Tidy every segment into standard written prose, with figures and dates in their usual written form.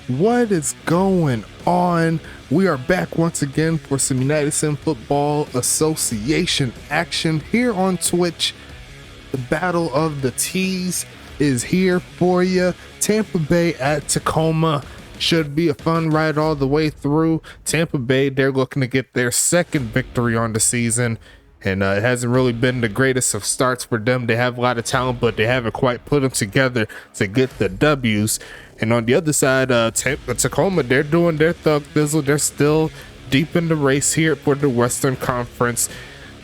What is going on? We are back once again for some United Sim Football Association action here on Twitch. The Battle of the T's is here for you. Tampa Bay at Tacoma. Should be a fun ride all the way through. Tampa Bay, they're looking to get their second victory on the season. And it hasn't really been the greatest of starts for them. They have a lot of talent, but they haven't quite put them together to get the W's. And on the other side, Tacoma, they're doing their thug thizzle. They're still deep in the race here for the Western Conference.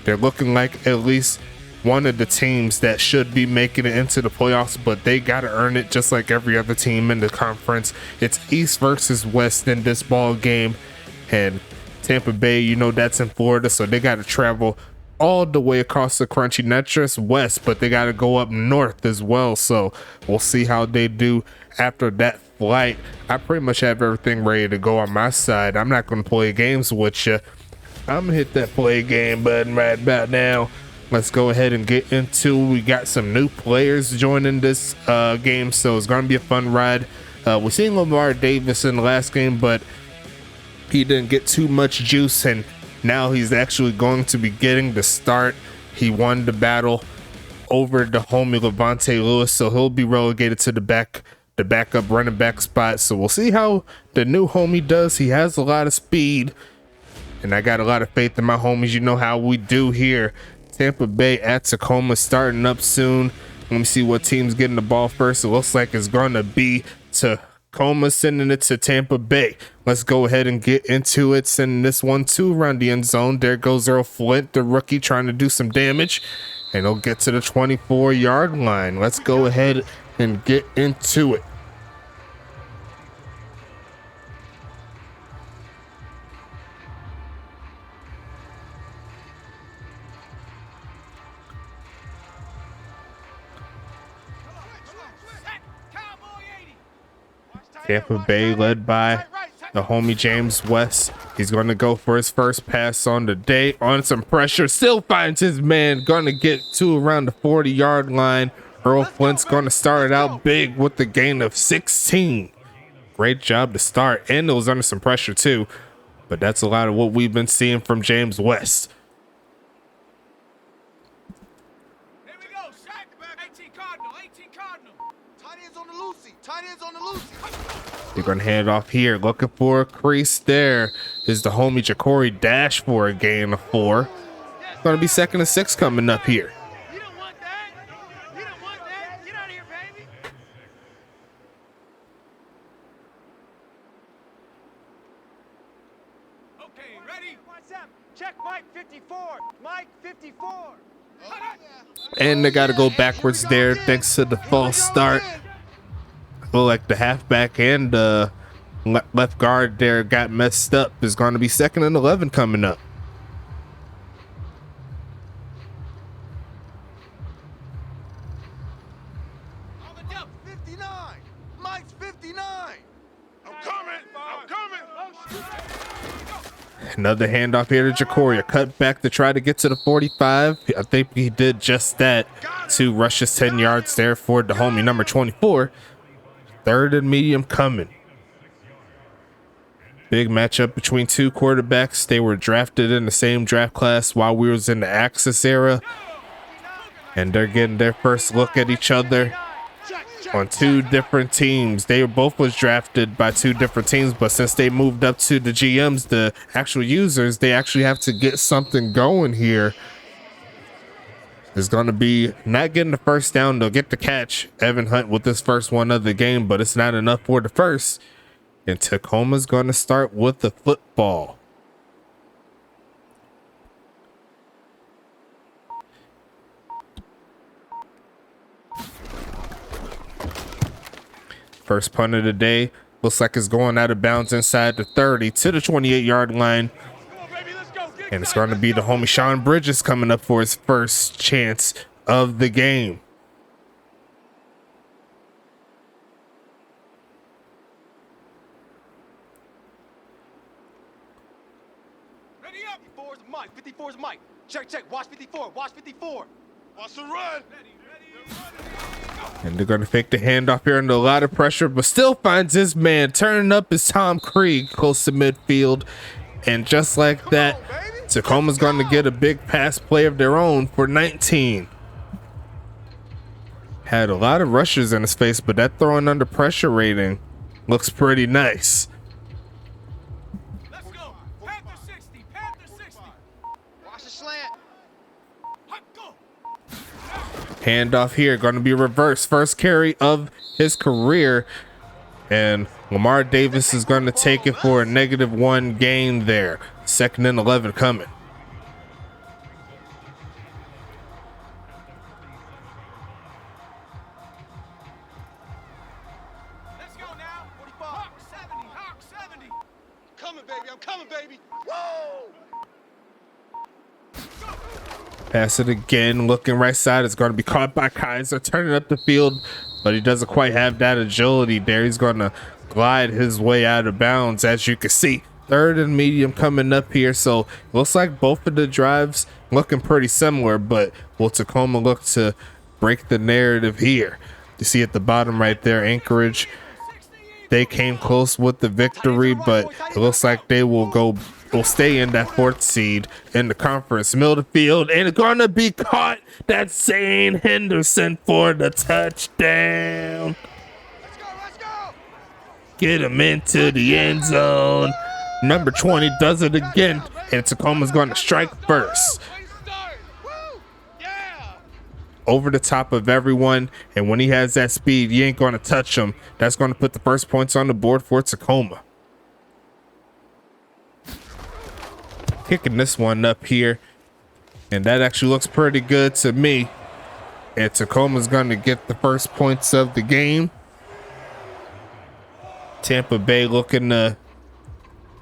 They're looking like at least one of the teams that should be making it into the playoffs, but they got to earn it just like every other team in the conference. It's East versus West in this ball game. And Tampa Bay, you know, that's in Florida, so they got to travel all the way across the country, not just west, but they got to go up north as well. So we'll see how they do after that flight. I pretty much have everything ready to go on my side. I'm not going to play games with you. I'm gonna hit that play game button right about now. Let's go ahead and get into. We got some new players joining this game, so it's gonna be a fun ride. We're seeing Lamar Davis in the last game, but he didn't get too much juice, and now he's actually going to be getting the start. He won the battle over the homie Levante Lewis, so he'll be relegated to the backup running back spot. So we'll see how the new homie does. He has a lot of speed, and I got a lot of faith in my homies. You know how we do here. Tampa Bay at Tacoma starting up soon. Let me see what team's getting the ball first. It looks like it's going to be Tacoma sending it to Tampa Bay. Let's go ahead and get into it. Sending this 1-2 around the end zone. There goes Earl Flint, the rookie, trying to do some damage. And he'll get to the 24-yard line. Let's go ahead and get into it. Tampa Bay led by the homie James West. He's going to go for his first pass on the day. On some pressure, still finds his man. Going to get to around the 40-yard line. Earl Flint's going to start it out big with the gain of 16. Great job to start, and it was under some pressure too. But that's a lot of what we've been seeing from James West. Here we go, sack. 18 Cardinal. Tight ends on the Lucy. They're going to hand it off here. Looking for a crease. There is the homie Ja'Cory Dash for a gain of 4. It's going to be 2nd and 6 coming up here. You don't want that. Get out of here, baby. Okay, ready? Check Mike 54. Mike 54. And they got to go backwards there thanks to the false start. Well, like the halfback and the left guard there got messed up. Is going to be 2nd and 11 coming up. On the jump, 59. Mike's 59. I'm coming. Another handoff here to Ja'Cory. A cut back to try to get to the 45. I think he did just that. 2 rushes, 10 yards there for the homie number 24. 3rd and medium coming. Big matchup between 2 quarterbacks. They were drafted in the same draft class while we was in the Axis era. And they're getting their first look at each other on 2 different teams. They both was drafted by 2 different teams, but since they moved up to the GMs, the actual users, they actually have to get something going here. Is going to be not getting the first down. They'll get the catch, Evan Hunt, with this first one of the game, but it's not enough for the first. And Tacoma's going to start with the football. First punt of the day. Looks like it's going out of bounds inside the 30 to the 28-yard line. And it's going to be the homie Sean Bridges coming up for his first chance of the game. Ready up. 54's Mike. Check. Watch 54. Watch the run. Ready. And they're going to fake the handoff here under a lot of pressure, but still finds his man. Turning up is Tom Krieg close to midfield. And just like that, Tacoma's going to get a big pass play of their own for 19. Had a lot of rushers in his face, but that throwing under pressure rating looks pretty nice. Let's go. Panther 60. Panther 60. Watch the slant. Go. Handoff here, going to be reversed. First carry of his career. And Lamar Davis is going to take it for a -1 gain there. 2nd and 11 coming. Let's go now. 45. Hawk 70. Hawk 70. Coming, baby. I'm coming, baby. Whoa! Pass it again, looking right side. It's going to be caught by Kaiser, turning up the field, but he doesn't quite have that agility there. He's going to glide his way out of bounds, as you can see. 3rd and medium coming up here, so it looks like both of the drives looking pretty similar, but will Tacoma look to break the narrative here? You see at the bottom right there, Anchorage, they came close with the victory, but it looks like they will stay in that 4th seed in the conference. Middle of the field, and it's gonna be caught. That's Zane Henderson for the touchdown. Let's go. Get him into the end zone. Number 20 does it again, and Tacoma's going to strike first. Over the top of everyone, and when he has that speed, you ain't going to touch him. That's going to put the first points on the board for Tacoma. Kicking this one up here, and that actually looks pretty good to me. And Tacoma's going to get the first points of the game. Tampa Bay looking to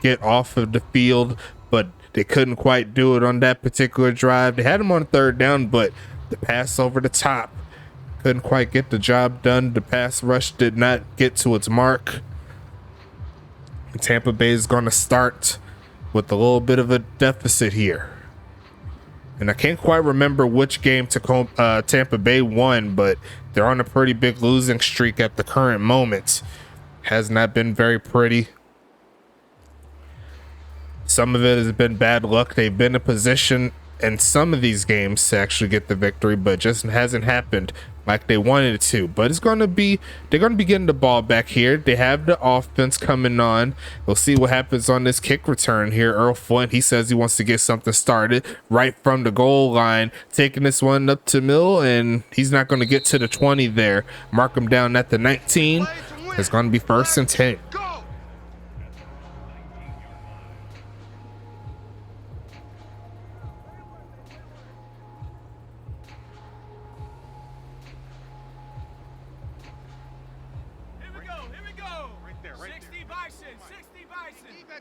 get off of the field, but they couldn't quite do it on that particular drive. They had him on 3rd down, but the pass over the top couldn't quite get the job done. The pass rush did not get to its mark. Tampa Bay is going to start with a little bit of a deficit here. And I can't quite remember which game Tampa Bay won, but they're on a pretty big losing streak at the current moment. Has not been very pretty. Some of it has been bad luck. They've been in position in some of these games to actually get the victory, but just hasn't happened like they wanted it to. But they're going to be getting the ball back here. They have the offense coming on. We'll see what happens on this kick return here. Earl Flint, he says he wants to get something started right from the goal line, taking this one up to Mill, and he's not going to get to the 20 there. Mark him down at the 19. It's going to be 1st and 10.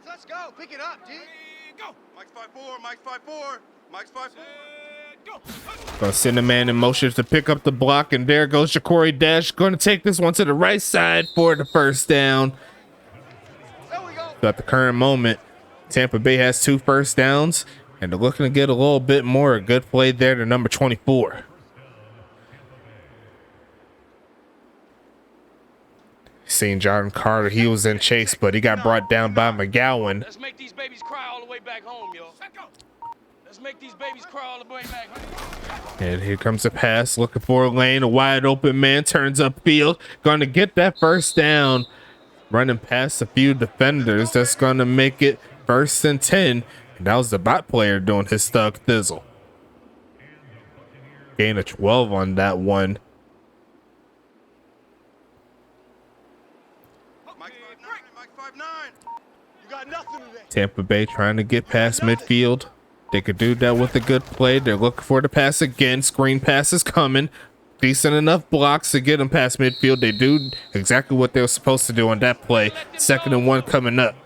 Let's go. Pick it up, D. Go. Mike's 5-4. Mike's 5-4. Mike's 5-4. Go. Gonna send a man in motion to pick up the block, and there goes Ja'Cory Dash. Going to take this one to the right side for the 1st down. There we go. So at the current moment, Tampa Bay has 2 first downs, and they're looking to get a little bit more. A good play there to number 24. Seen Jordan Carter, he was in chase, but he got brought down by McGowan. Let's make these babies cry all the way back home, yo. Let's make these babies cry all the way back home. And here comes a pass, looking for a lane. A wide open man turns upfield, going to get that 1st down. Running past a few defenders, that's going to make it 1st and 10. And that was the bot player doing his thug thizzle. Gain of 12 on that one. Tampa Bay trying to get past midfield. They could do that with a good play. They're looking for the pass again. Screen pass is coming. Decent enough blocks to get them past midfield. They do exactly what they were supposed to do on that play. 2nd and 1 coming up.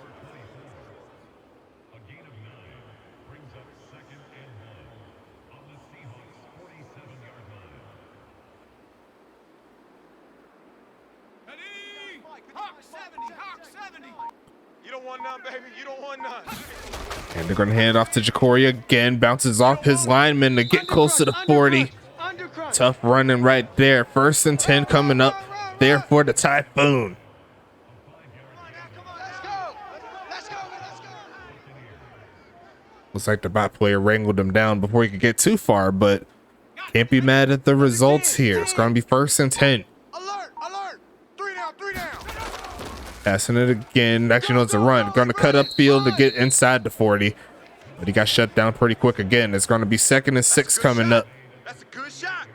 And they're going to hand off to Ja'Cory again. Bounces off his lineman to get close to the 40. Tough running right there. 1st and 10 coming up there for the Typhoon. Looks like the bot player wrangled him down before he could get too far, but can't be mad at the results here. It's going to be 1st and 10. Alert, alert. 3 down, 3 down. Passing it again. Actually, no, it's a run. Going to cut up field to get inside the 40. But he got shut down pretty quick again. It's going to be 2nd and 6 coming up. That's a good shot.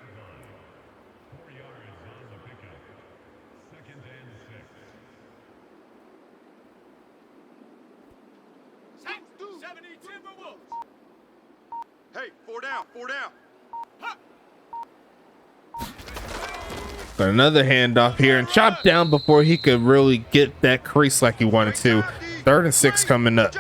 Hey, 4 down, 4 down. Got another handoff here and chopped down before he could really get that crease like he wanted to. 3rd and 6 coming up.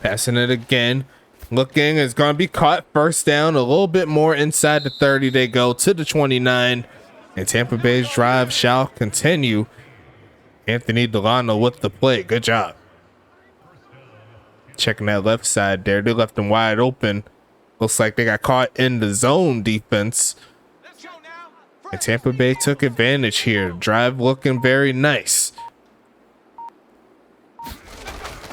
Passing it again. Looking, it's going to be caught. 1st down, a little bit more inside the 30. They go to the 29. And Tampa Bay's drive shall continue. Anthony Delano with the play. Good job. Checking that left side there. They left him wide open. Looks like they got caught in the zone defense. And Tampa Bay took advantage here. Drive looking very nice.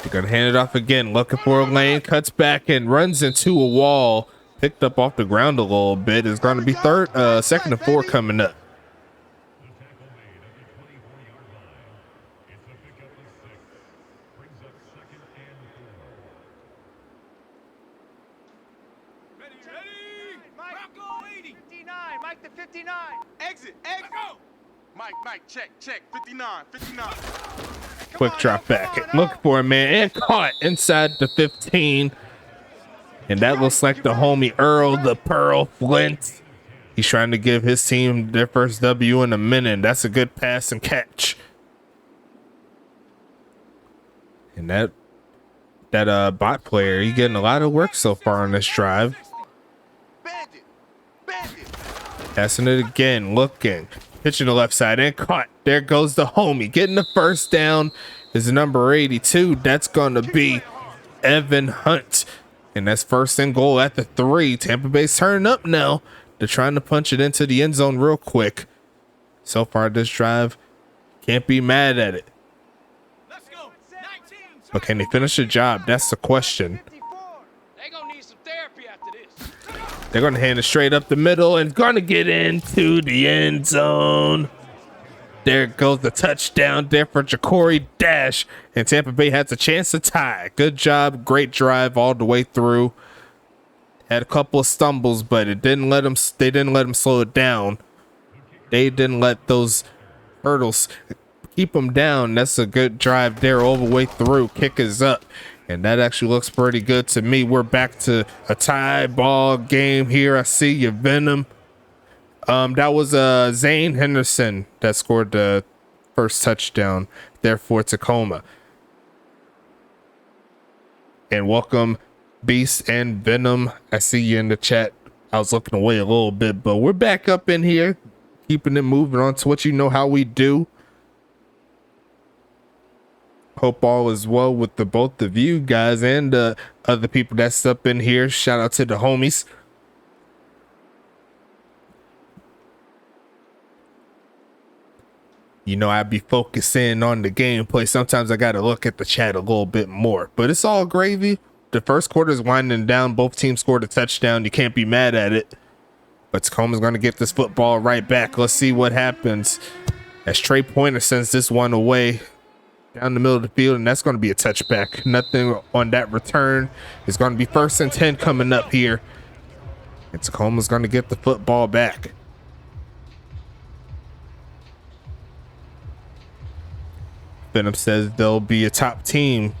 They're going to hand it off again. Looking for a lane. Cuts back and runs into a wall. Picked up off the ground a little bit. It's going to be 2nd and 4 coming up. Mike to 59. Exit, exit. Mike, check, 59. Quick drop back. Look for a man and caught inside the 15. And that looks like the homie Earl the Pearl Flint. He's trying to give his team their first W in a minute. That's a good pass and catch. And that bot player, he's getting a lot of work so far on this drive. Passing it again, looking. Pitching the left side and caught. There goes the homie. Getting the 1st down is number 82. That's going to be Evan Hunt. And that's 1st and goal at the 3. Tampa Bay's turning up now. They're trying to punch it into the end zone real quick. So far this drive, can't be mad at it. But can they finish the job? That's the question. They gonna need some therapy after this. They're going to hand it straight up the middle and going to get into the end zone. There goes the touchdown there for Ja'Cory Dash. And Tampa Bay has a chance to tie. Good job. Great drive all the way through. Had a couple of stumbles, but they didn't let them slow it down. They didn't let those hurdles keep them down. That's a good drive there all the way through. Kick is up. And that actually looks pretty good to me. We're back to a tie ball game here. I see you, Venom. That was Zane Henderson that scored the first touchdown there for Tacoma. And welcome, Beast and Venom. I see you in the chat. I was looking away a little bit, but we're back up in here, keeping it moving on to what you know how we do. Hope all is well with the both of you guys and the other people that's up in here. Shout out to the homies. You know, I be focusing on the gameplay. Sometimes I got to look at the chat a little bit more, but it's all gravy. The first quarter is winding down. Both teams scored a touchdown. You can't be mad at it. But Tacoma's going to get this football right back. Let's see what happens as Trey Pointer sends this one away down the middle of the field, and that's going to be a touchback. Nothing on that return. It's going to be 1st and 10 coming up here. And Tacoma's going to get the football back. Venom says they'll be a top team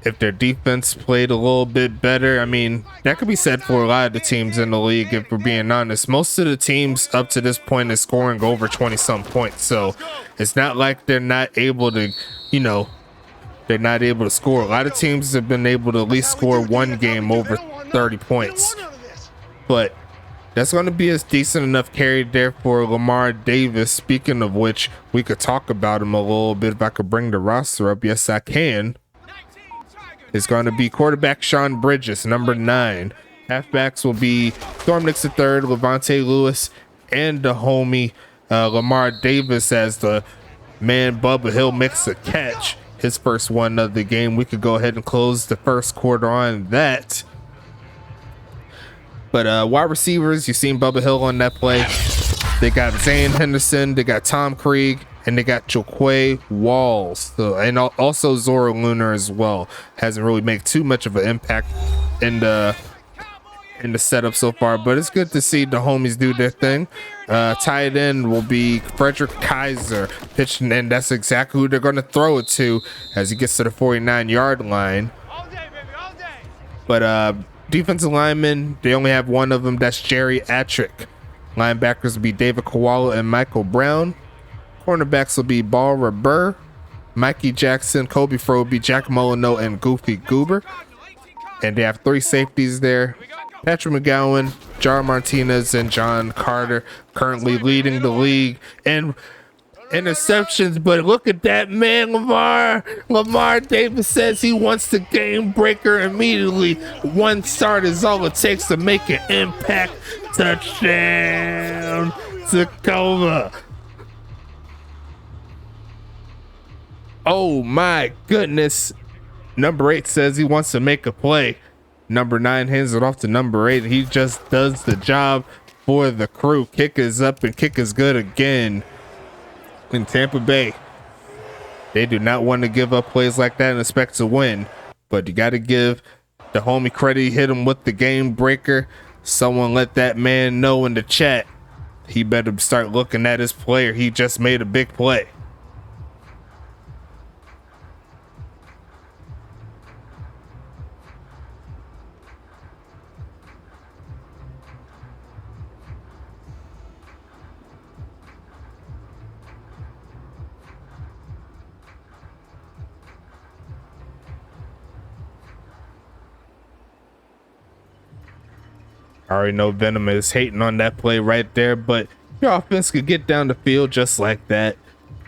if their defense played a little bit better. I mean, that could be said for a lot of the teams in the league, if we're being honest. Most of the teams up to this point is scoring over 20-some points. So it's not like they're not able to, you know, they're not able to score. A lot of teams have been able to at least score one game over 30 points. But that's going to be a decent enough carry there for Lamar Davis. Speaking of which, we could talk about him a little bit if I could bring the roster up. Yes, I can. It's going to be quarterback Sean Bridges, number 9. Halfbacks will be Storm Nix III, Levante Lewis, and the homie Lamar Davis as the man. Bubba Hill makes a catch, his first one of the game. We could go ahead and close the first quarter on that. But wide receivers, you've seen Bubba Hill on that play. They got Zane Henderson, they got Tom Krieg, and they got Joquay Walls. So, and also Zora Lunar as well. Hasn't really made too much of an impact in the setup so far, but it's good to see the homies do their thing. Tight end will be Frederick Kaiser pitching, and that's exactly who they're going to throw it to as he gets to the 49-yard line. All day, baby, all day. But defensive linemen, they only have one of them. That's Jerry Atrick. Linebackers will be David Koala and Michael Brown. Cornerbacks will be Barbara Burr, Mikey Jackson, Kobe Froby, Jack Molyneux, and Goofy Goober. And they have 3 safeties there. Patrick McGowan, Jar Martinez, and John Carter currently leading the league in interceptions. But look at that man, Lamar. Lamar Davis says he wants the game breaker immediately. 1 start is all it takes to make an impact. Touchdown, Tacoma. Oh my goodness. Number 8 says he wants to make a play. Number 9 hands it off to number 8. He just does the job for the crew. Kick is up and kick is good again. In Tampa Bay, they do not want to give up plays like that and expect to win. But you got to give the homie credit. He hit him with the game breaker. Someone let that man know in the chat. He better start looking at his player. He just made a big play. I already know Venom is hating on that play right there, but your offense could get down the field just like that.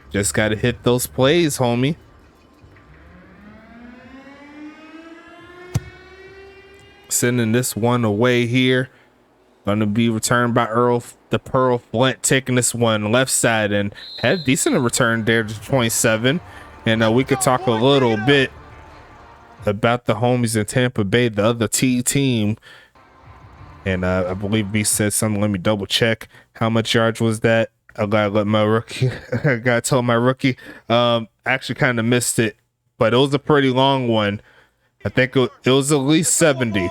Just got to hit those plays, homie. Sending this one away here. Going to be returned by the Pearl Flint, taking this one left side and had a decent return there to 27. And we could talk a little bit about the homies in Tampa Bay, the other T team. And I believe B said something. Let me double check. How much yards was that? I gotta let my rookie. I gotta tell my rookie. Actually kind of missed it, but it was a pretty long one. I think it was at least 70.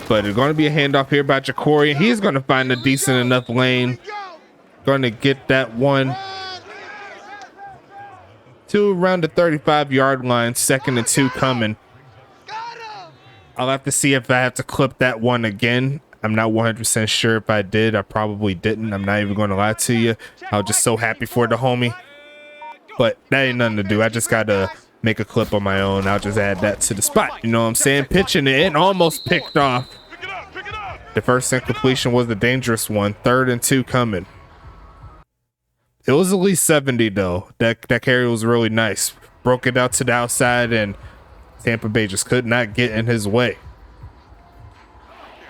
But it's going to be a handoff here by Ja'Cory. He's going to find a decent enough lane. Going to get that one to around the 35-yard line. 2nd and 2 coming. I'll have to see if I have to clip that one again. I'm not 100% sure if I did. I probably didn't. I'm not even going to lie to you. I was just so happy for the homie. But that ain't nothing to do. I just got to make a clip on my own. I'll just add that to the spot. You know what I'm saying? Pitching it and almost picked off. The first incompletion was the dangerous one. 3rd and 2 coming. It was at least 70 though. That carry was really nice. Broke it out to the outside and Tampa Bay just could not get in his way.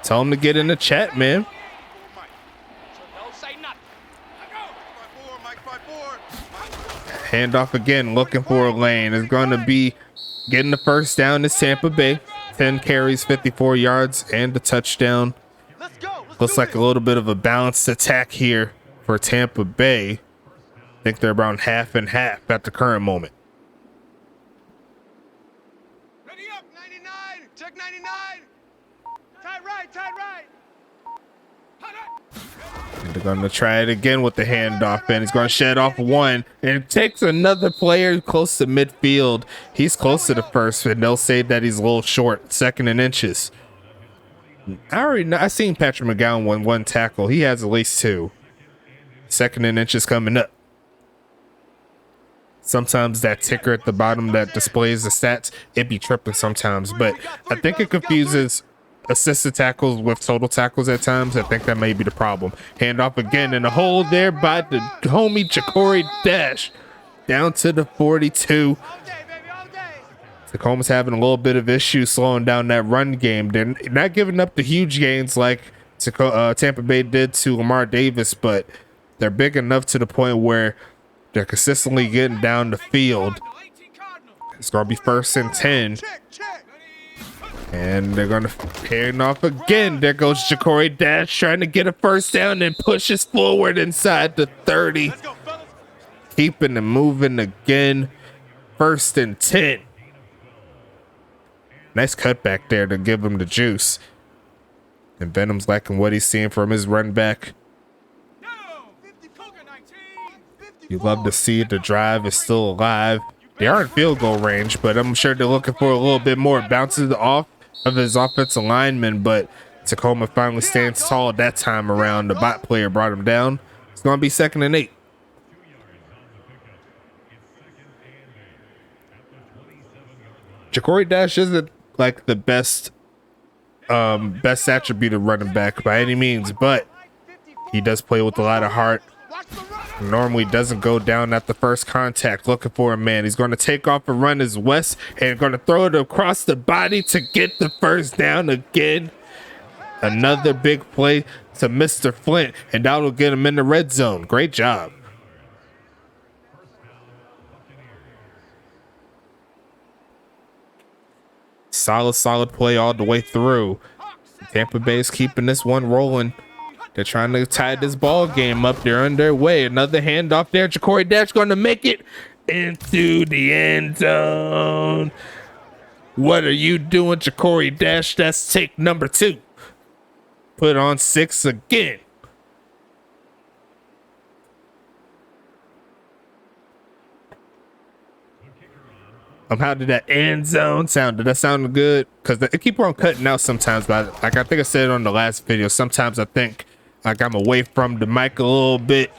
Tell him to get in the chat, man. Handoff again, looking for a lane. It's going to be getting the first down. Is Tampa Bay. 10 carries, 54 yards, and a touchdown. Looks like a little bit of a balanced attack here for Tampa Bay. I think they're around half and half at the current moment. Ready up, 99. Check 99. Tight right, tight right. And they're going to try it again with the handoff, and he's going to shed off one. And it takes another player close to midfield. He's close to the first, and they'll say that he's a little short. 2nd and inches. I already know. I seen Patrick McGowan win 1 tackle. He has at least 2. 2nd and inches coming up. sometimes that ticker at the bottom that displays the stats, it be tripping sometimes. But I think it confuses assisted tackles with total tackles at times. I think that may be the problem. Handoff again in the hole there by the homie Ja'Cory Dash down to the 42. Tacoma's having a little bit of issues slowing down that run game. They're not giving up the huge gains like Tampa Bay did to Lamar Davis, but they're big enough to the point where they're consistently getting down the field. It's going to be 1st and 10. And they're going to hand off again. There goes Ja'Cory Dash trying to get a first down and pushes forward inside the 30. Keeping and moving again. 1st and 10. Nice cutback there to give him the juice. And Venom's liking what he's seeing from his run back. You love to see the drive is still alive. They are in field goal range, but I'm sure they're looking for a little bit more. Bounces off of his offensive lineman, but Tacoma finally stands tall that time around. The bot player brought him down. It's going to be 2nd and 8. Ja'Cory Dash isn't like the best attribute of running back by any means, but he does play with a lot of heart. Normally doesn't go down at the first contact. Looking for a man. He's going to take off and run his West and going to throw it across the body to get the first down again. Another big play to Mr. Flint, and that'll get him in the red zone. Great job. Solid play all the way through. Tampa Bay is keeping this one rolling. They're trying to tie this ball game up. They're underway. Another handoff there. Ja'Cory Dash going to make it into the end zone. What are you doing, Ja'Cory Dash? That's take number 2. Put on 6 again. How did that end zone sound? Did that sound good? Because it keep on cutting out sometimes. But like I think I said on the last video, sometimes I think like I'm away from the mic a little bit.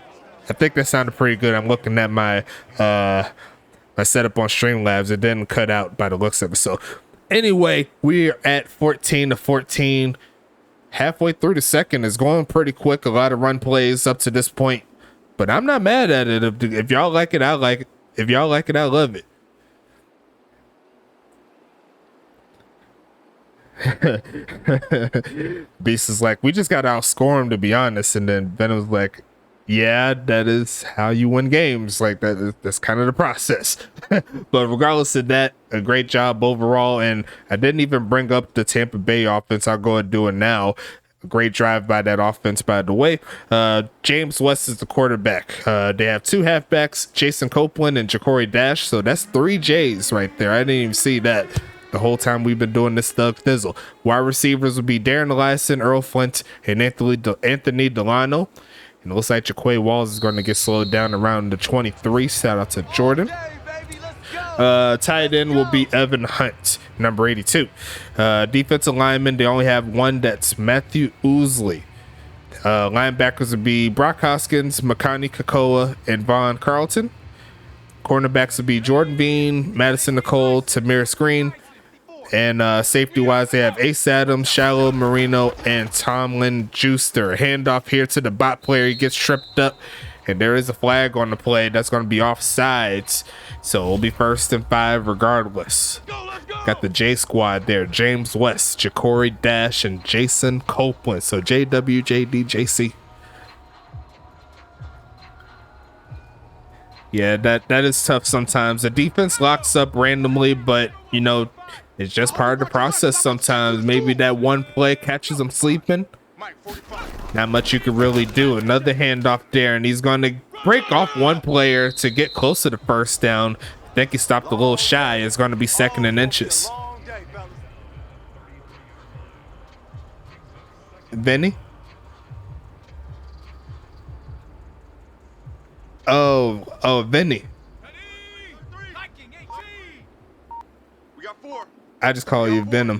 I think that sounded pretty good. I'm looking at my my setup on Streamlabs. It didn't cut out by the looks of it. So anyway, we're at 14-14. Halfway through the second. Is going pretty quick. A lot of run plays up to this point, but I'm not mad at it. If y'all like it, I like it. If y'all like it, I love it. Beast is like, we just got to outscore him, to be honest. And then Venom's like, yeah, that is how you win games. Like that's kind of the process. But regardless of that, a great job overall. And I didn't even bring up the Tampa Bay offense. I'll go and do it now. A great drive by that offense, by the way. James West is the quarterback. They have 2 halfbacks, Jason Copeland and Ja'Cory Dash. So that's 3 J's right there. I didn't even see that the whole time we've been doing this Thug Thizzle. Wide receivers will be Darren Eliason, Earl Flint, and Anthony Delano. And it looks like Jaquay Walls is going to get slowed down around the 23. Shout out to Jordan. Tight end will be Evan Hunt, number 82. Defensive lineman, they only have 1. That's Matthew Oosley. Linebackers will be Brock Hoskins, Makani Kakoa, and Vaughn Carlton. Cornerbacks will be Jordan Bean, Madison Nicole, Tamiris Green. And safety-wise, they have Ace Adams, Shallow Marino, and Tomlin Juicer. Handoff here to the bot player. He gets tripped up, and there is a flag on the play. That's going to be offsides, so it'll be 1st and 5 regardless. Got the J squad there. James West, Ja'Cory Dash, and Jason Copeland. So JWJDJC. Yeah, that is tough sometimes. The defense locks up randomly, but, you know, it's just part of the process sometimes. Maybe that one play catches them sleeping. Not much you can really do. Another handoff there, and he's going to break off one player to get close to the first down. I think he stopped a little shy. It's going to be 2nd and inches. Vinny? Oh, Vinny. I just call you Venom.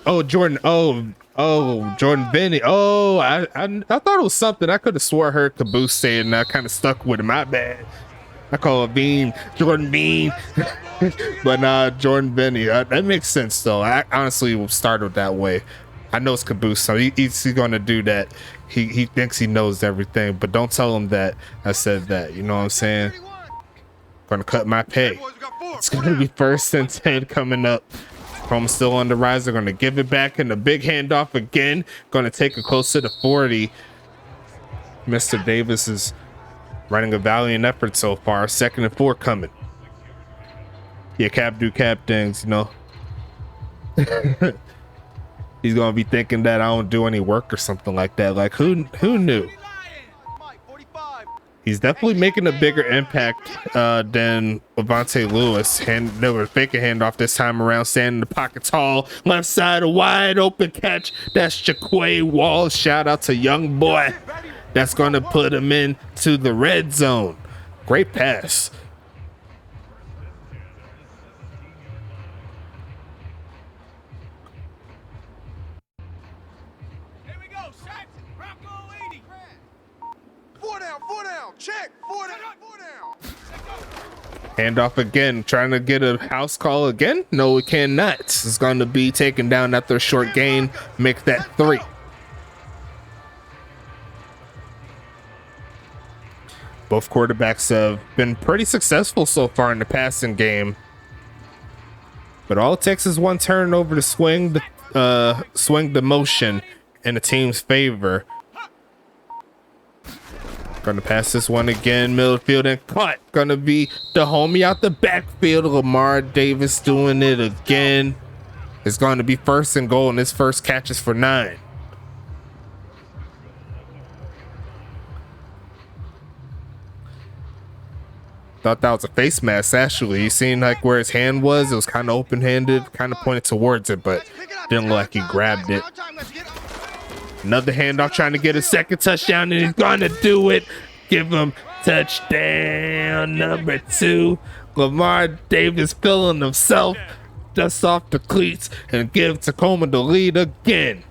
Oh, Jordan. Oh, Oh, Jordan Vinny. Oh, I thought it was something. I could have swore I heard Caboose say it, and I kind of stuck with it. My bad. I call it Bean, Jordan Bean, but nah, Jordan Vinny. That makes sense though. I honestly will start it that way. I know it's Caboose, so he's going to do that. He thinks he knows everything, but don't tell him that I said that. You know what I'm saying? Gonna cut my pay. It's gonna be 1st and 10 coming up. Tacoma's still on the rise. They're gonna give it back in the big handoff again. Gonna take it close to the 40. Mr. Davis is running a valiant effort so far. 2nd and 4 coming. Yeah, cap do cap things, you know. He's gonna be thinking that I don't do any work or something like that. Like who knew? He's definitely making a bigger impact than Levante Lewis. They were fake a handoff this time around, standing in the pocket tall, left side, a wide open catch. That's Jaquay Walls. Shout out to young boy. That's going to put him into the red zone. Great pass. Here we go, Saxon. Rocco 80. 4 down. Check. 4 down. Handoff again, trying to get a house call again. No, we cannot. It's going to be taken down after a short gain. Make that 3. Both quarterbacks have been pretty successful so far in the passing game, but all it takes is one turnover to swing the motion in the team's favor. Gonna pass this one again, middle field, and caught. Gonna be the homie out the backfield. Lamar Davis doing it again. It's going to be 1st and goal, and his first catch is for 9. Thought that was a face mask, actually. You seen like where his hand was? It was kind of open-handed, kind of pointed towards it, but didn't look like he grabbed it. Another handoff, trying to get a 2nd touchdown, and he's gonna do it. Give him touchdown number 2. Lamar Davis feeling himself, dust off the cleats, and give Tacoma the lead again.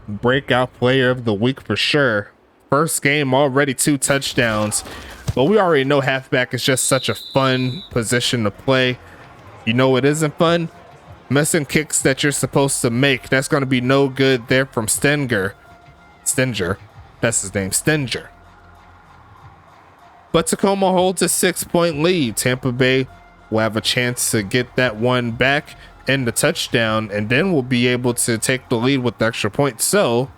Breakout player of the week for sure. First game, already 2 touchdowns, but we already know halfback is just such a fun position to play. You know it isn't fun? Missing kicks that you're supposed to make. That's going to be no good there from Stinger. That's his name, Stinger. But Tacoma holds a 6-point lead. Tampa Bay will have a chance to get that one back and the touchdown, and then we'll be able to take the lead with the extra point. So,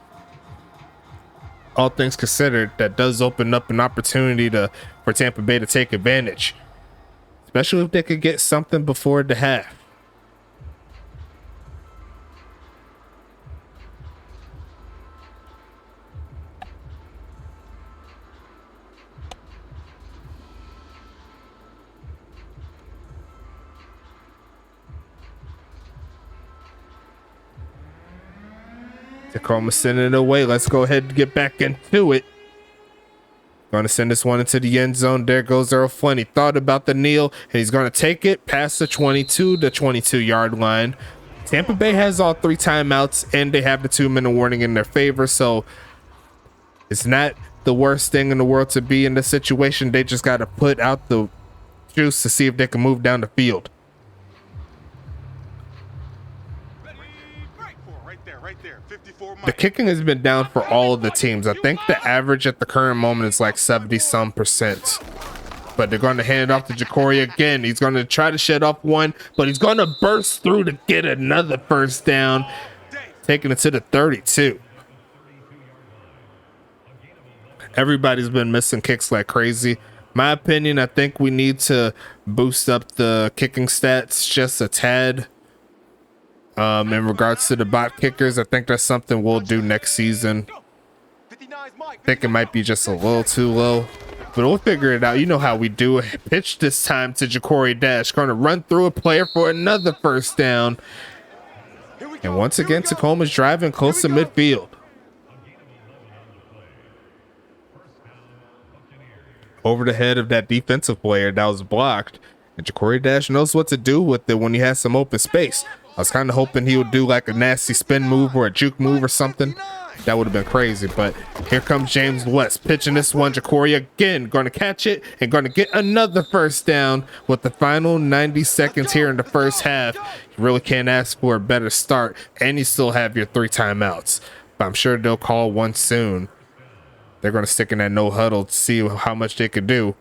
all things considered, that does open up an opportunity for Tampa Bay to take advantage, especially if they could get something before the half. Tacoma sending it away. Let's go ahead and get back into it. Going to send this one into the end zone. There goes Earl Flynn. He thought about the kneel, and he's going to take it past the 22-yard line. Tampa Bay has all 3 timeouts, and they have the 2-minute warning in their favor, so it's not the worst thing in the world to be in this situation. They just got to put out the juice to see if they can move down the field. The kicking has been down for all of the teams. I think the average at the current moment is like 70-some%. But they're going to hand it off to Jacory again. He's going to try to shed off one, but he's going to burst through to get another first down, taking it to the 32. Everybody's been missing kicks like crazy. My opinion, I think we need to boost up the kicking stats just a tad. In regards to the bot kickers, I think that's something we'll do next season. I think it might be just a little too low, but we'll figure it out. You know how we do it. Pitch this time to Jacory Dash. Going to run through a player for another first down. And once again, Tacoma's driving close to midfield. Over the head of that defensive player that was blocked. And Ja'Cory Dash knows what to do with it when he has some open space. I was kind of hoping he would do like a nasty spin move or a juke move or something. That would have been crazy, but here comes James West pitching this one. Ja'Cory again going to catch it and going to get another first down with the final 90 seconds here in the first half. You really can't ask for a better start, and you still have your 3 timeouts. But I'm sure they'll call one soon. They're going to stick in that no huddle to see how much they could do.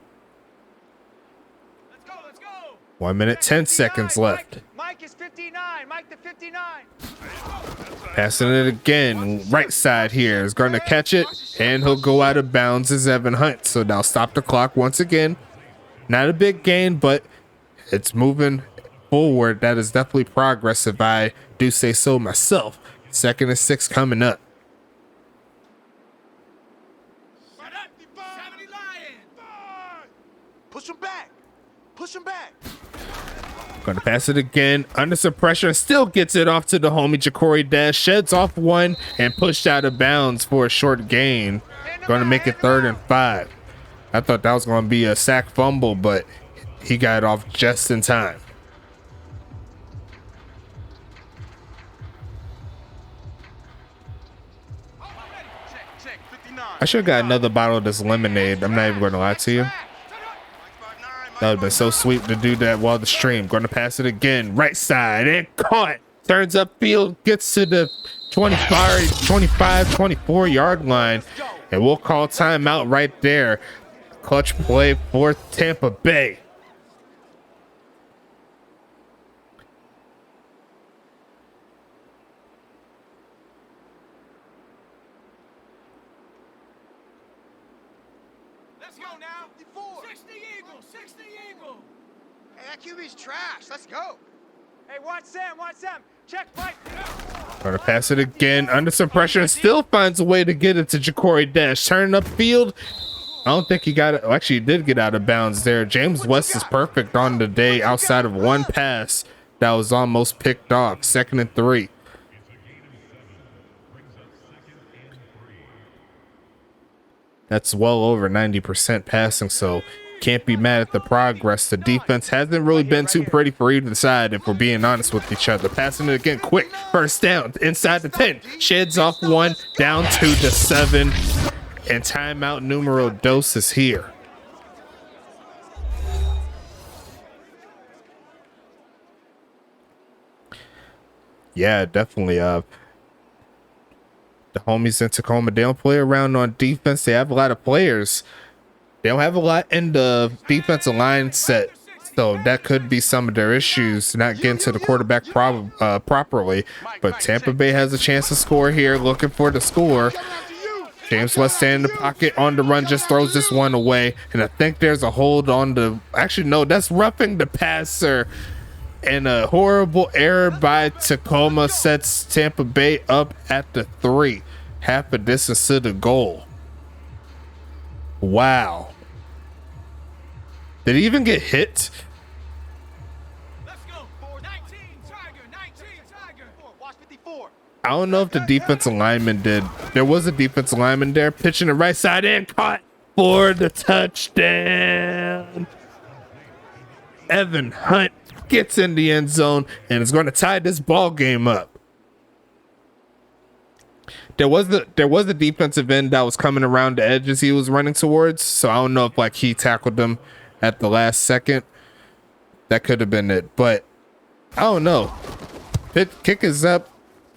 1 minute, 10 seconds left. Mike is 59. Mike the 59. Passing it again, right side here is going to catch it, and he'll go out of bounds as Evan Hunt. So now stop the clock once again. Not a big gain, but it's moving forward. That is definitely progress if I do say so myself. 2nd and 6 coming up. Push him back. Push him back. Going to pass it again under some pressure. Still gets it off to the homie Ja'Cory Dash. Sheds off one and pushed out of bounds for a short gain. Going to make it 3rd and 5. I thought that was going to be a sack fumble, but he got it off just in time. I should have got another bottle of this lemonade. I'm not even going to lie to you. That would have been so sweet to do that while the stream. Going to pass it again. Right side and caught. Turns upfield. Gets to the 25, 24 yard line. And we'll call timeout right there. Clutch play for Tampa Bay. Let's go now. 60 Eagle. 60 Eagle. Hey, that QB's trash. Let's go. Hey, watch Sam. Watch Sam. Check Mike. Going to pass it again under some pressure and still finds a way to get it to Ja'Cory Dash. Turning upfield. I don't think he got it. Well, actually, he did get out of bounds there. James West is perfect on the day outside of one pass that was almost picked off. 2nd and 3. That's well over 90% passing, so can't be mad at the progress. The defense hasn't really been too pretty for either side, if we're being honest with each other. Passing it again, quick. First down, inside the 10. Sheds off one, down to the 7. And timeout numero dos is here. Yeah, definitely. The homies in Tacoma, they don't play around on defense. They have a lot of players. They don't have a lot in the defensive line set. So that could be some of their issues, not getting to the quarterback properly. But Tampa Bay has a chance to score here, looking for the score. James West standing in the pocket on the run, just throws this one away. And I think there's a hold on the... Actually, no, that's roughing the passer. And a horrible error by Tacoma sets Tampa Bay up at the 3. Half a distance to the goal. Wow. Did he even get hit? Let's go. 19 Tiger. 19 Tiger. Watch 54. I don't know if the defensive lineman did. There was a defensive lineman there pitching the right side and caught for the touchdown. Evan Hunt gets in the end zone and is going to tie this ball game up. There was a defensive end that was coming around the edges he was running towards, so I don't know if like he tackled him at the last second. That could have been it, but I don't know. Kick is up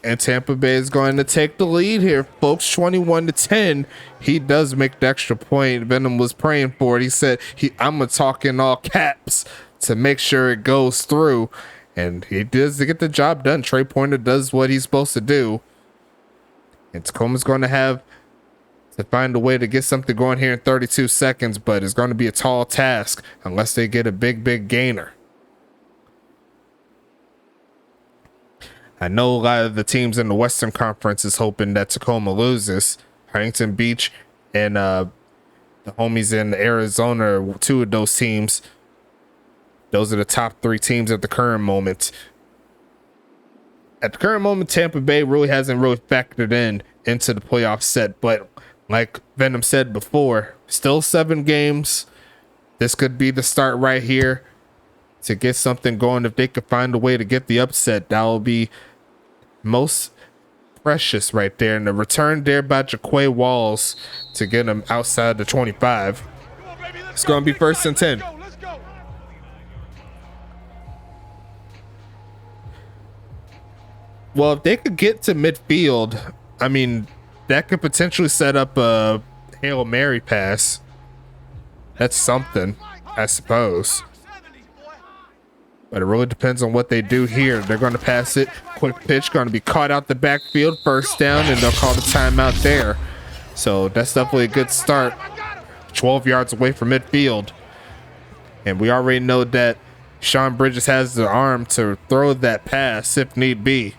and Tampa Bay is going to take the lead here, folks. 21-10. He does make the extra point. Venom was praying for it. He said, I'm gonna talk in all caps to make sure it goes through, and he does to get the job done. Trey Pointer does what he's supposed to do, and Tacoma's going to have to find a way to get something going here in 32 seconds, but it's going to be a tall task unless they get a big gainer. I know a lot of the teams in the Western Conference is hoping that Tacoma loses. Huntington Beach and the homies in Arizona, 2 of those teams. Those are the top 3 teams at the current moment. At the current moment, Tampa Bay really hasn't factored into the playoff set. But like Venom said before, still 7 games. This could be the start right here. to get something going. If they could find a way to get the upset, that will be most precious right there. And the return there by Jaquay Walls to get him outside the 25. It's going to be 1st and 10. Well, if they could get to midfield, I mean, that could potentially set up a Hail Mary pass. That's something, I suppose. But it really depends on what they do here. They're going to pass it. Quick pitch, going to be caught out the backfield. 1st down, and they'll call the timeout there. So that's definitely a good start. 12 yards away from midfield. And we already know that Sean Bridges has the arm to throw that pass if need be.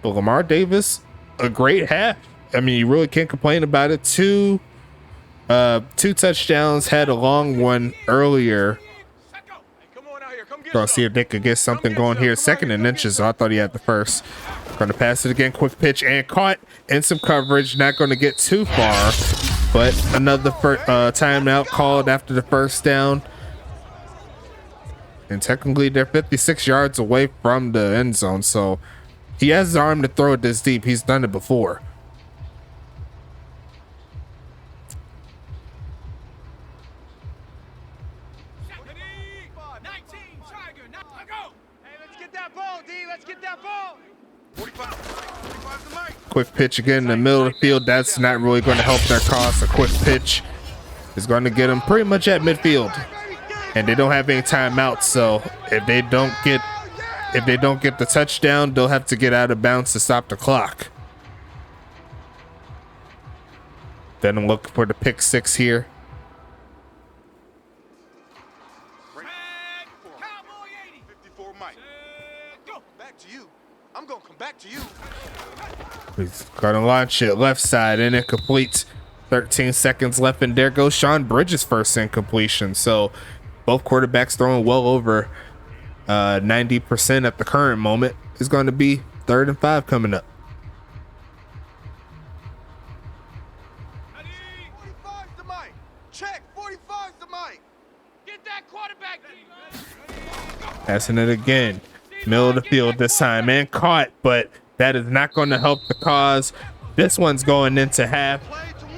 But Lamar Davis, a great half. I mean, you really can't complain about it. Two touchdowns, had a long one earlier. Gonna see if they could get something going here. 2nd and inches. So I thought he had the first. Gonna pass it again. Quick pitch and caught in some coverage. Not gonna get too far, but another timeout called after the 1st down. And technically they're 56 yards away from the end zone. So he has his arm to throw it this deep. He's done it before. Quick pitch again in the middle of the field. That's not really going to help their cause. A quick pitch is going to get them pretty much at midfield, and they don't have any timeouts. So if they don't get the touchdown, they'll have to get out of bounds to stop the clock. Then I'm looking for the pick 6 here. He's gonna launch it left side and incomplete. 13 seconds left, and there goes Sean Bridges' first incompletion. So both quarterbacks throwing well over 90% at the current moment. Is going to be 3rd and 5 coming up. Passing it again, middle of the field this time, and caught, but that is not going to help the cause. This one's going into half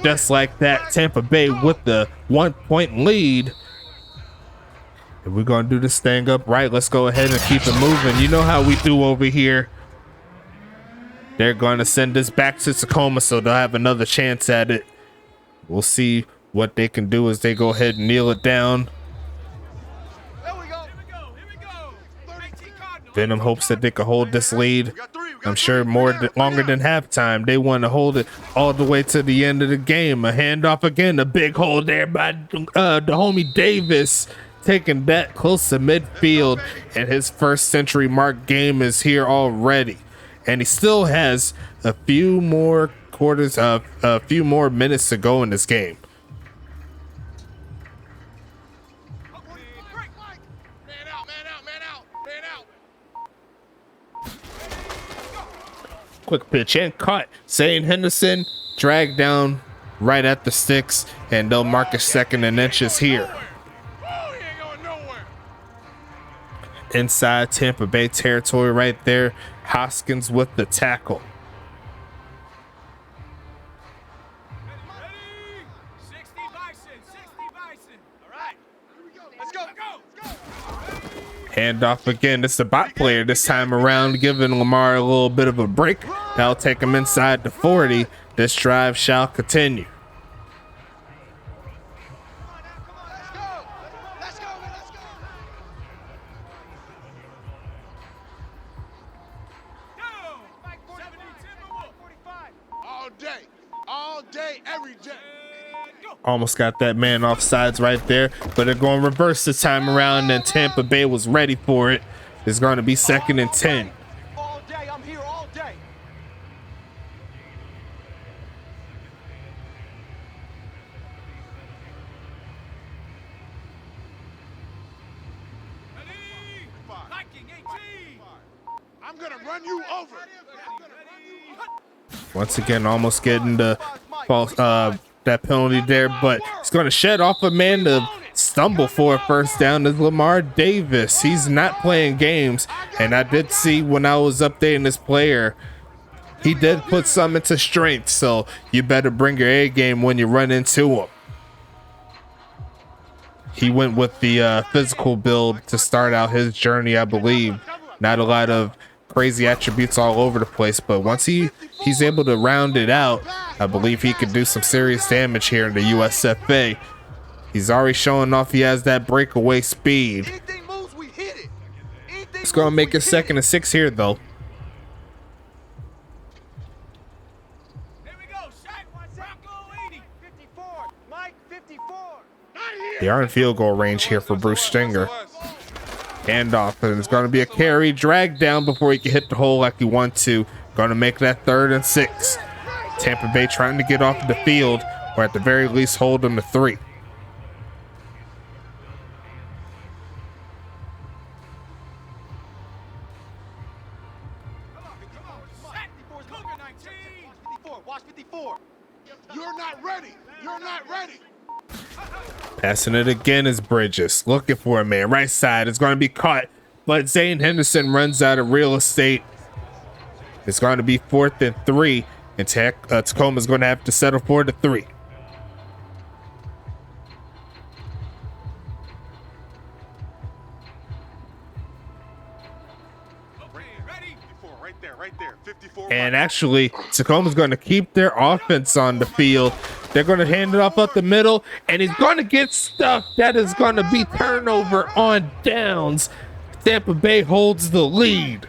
just like that. Tampa Bay with the 1-point lead. If we're going to do this thing up right, let's go ahead and keep it moving. You know how we do over here. They're going to send this back to Tacoma, so they'll have another chance at it. We'll see what they can do as they go ahead and kneel it down. Venom hopes that they can hold this lead. I'm sure longer than halftime. They want to hold it all the way to the end of the game. A handoff again, a big hold there by the homie Davis, taking that close to midfield, and his first century mark game is here already. And he still has a few more minutes to go in this game. Quick pitch and caught. Zane Henderson dragged down right at the sticks, and they'll mark a 2nd and inches here. Inside Tampa Bay territory right there. Hoskins with the tackle. Handoff again. It's the bot player this time around, giving Lamar a little bit of a break. That'll take him inside the 40. This drive shall continue. All day, every day. Almost got that man off sides right there, but they're going reverse this time around, and Tampa Bay was ready for it. It's going to be 2nd and 10. All day, I'm here all day. I'm gonna run you over. Once again, almost getting the false that penalty there, but it's going to shed off a man to stumble for a first down is Lamar Davis. He's not playing games, and I did see when I was updating this player, he did put some into strength, so you better bring your A game when you run into him. He went with the physical build to start out his journey, I believe. Not a lot of crazy attributes all over the place, but once he's able to round it out, I believe he could do some serious damage here in the USFA. He's already showing off he has that breakaway speed. It's going to make it 2nd and 6 here, though. They are in field goal range here for Bruce Stringer. Handoff, and it's going to be a carry, drag down before he can hit the hole like he wants to. Going to make that 3rd and 6. Tampa Bay trying to get off the field, or at the very least hold them to 3. You're not ready. You're not ready. Passing it again is Bridges. Looking for a man. Right side. It's going to be caught. But Zane Henderson runs out of real estate. It's going to be 4th and 3. And Tacoma's going to have to settle for the 3. And actually, Tacoma's going to keep their offense on the field. They're going to hand it off up the middle, and he's going to get stuffed. That is going to be turnover on downs. Tampa Bay holds the lead.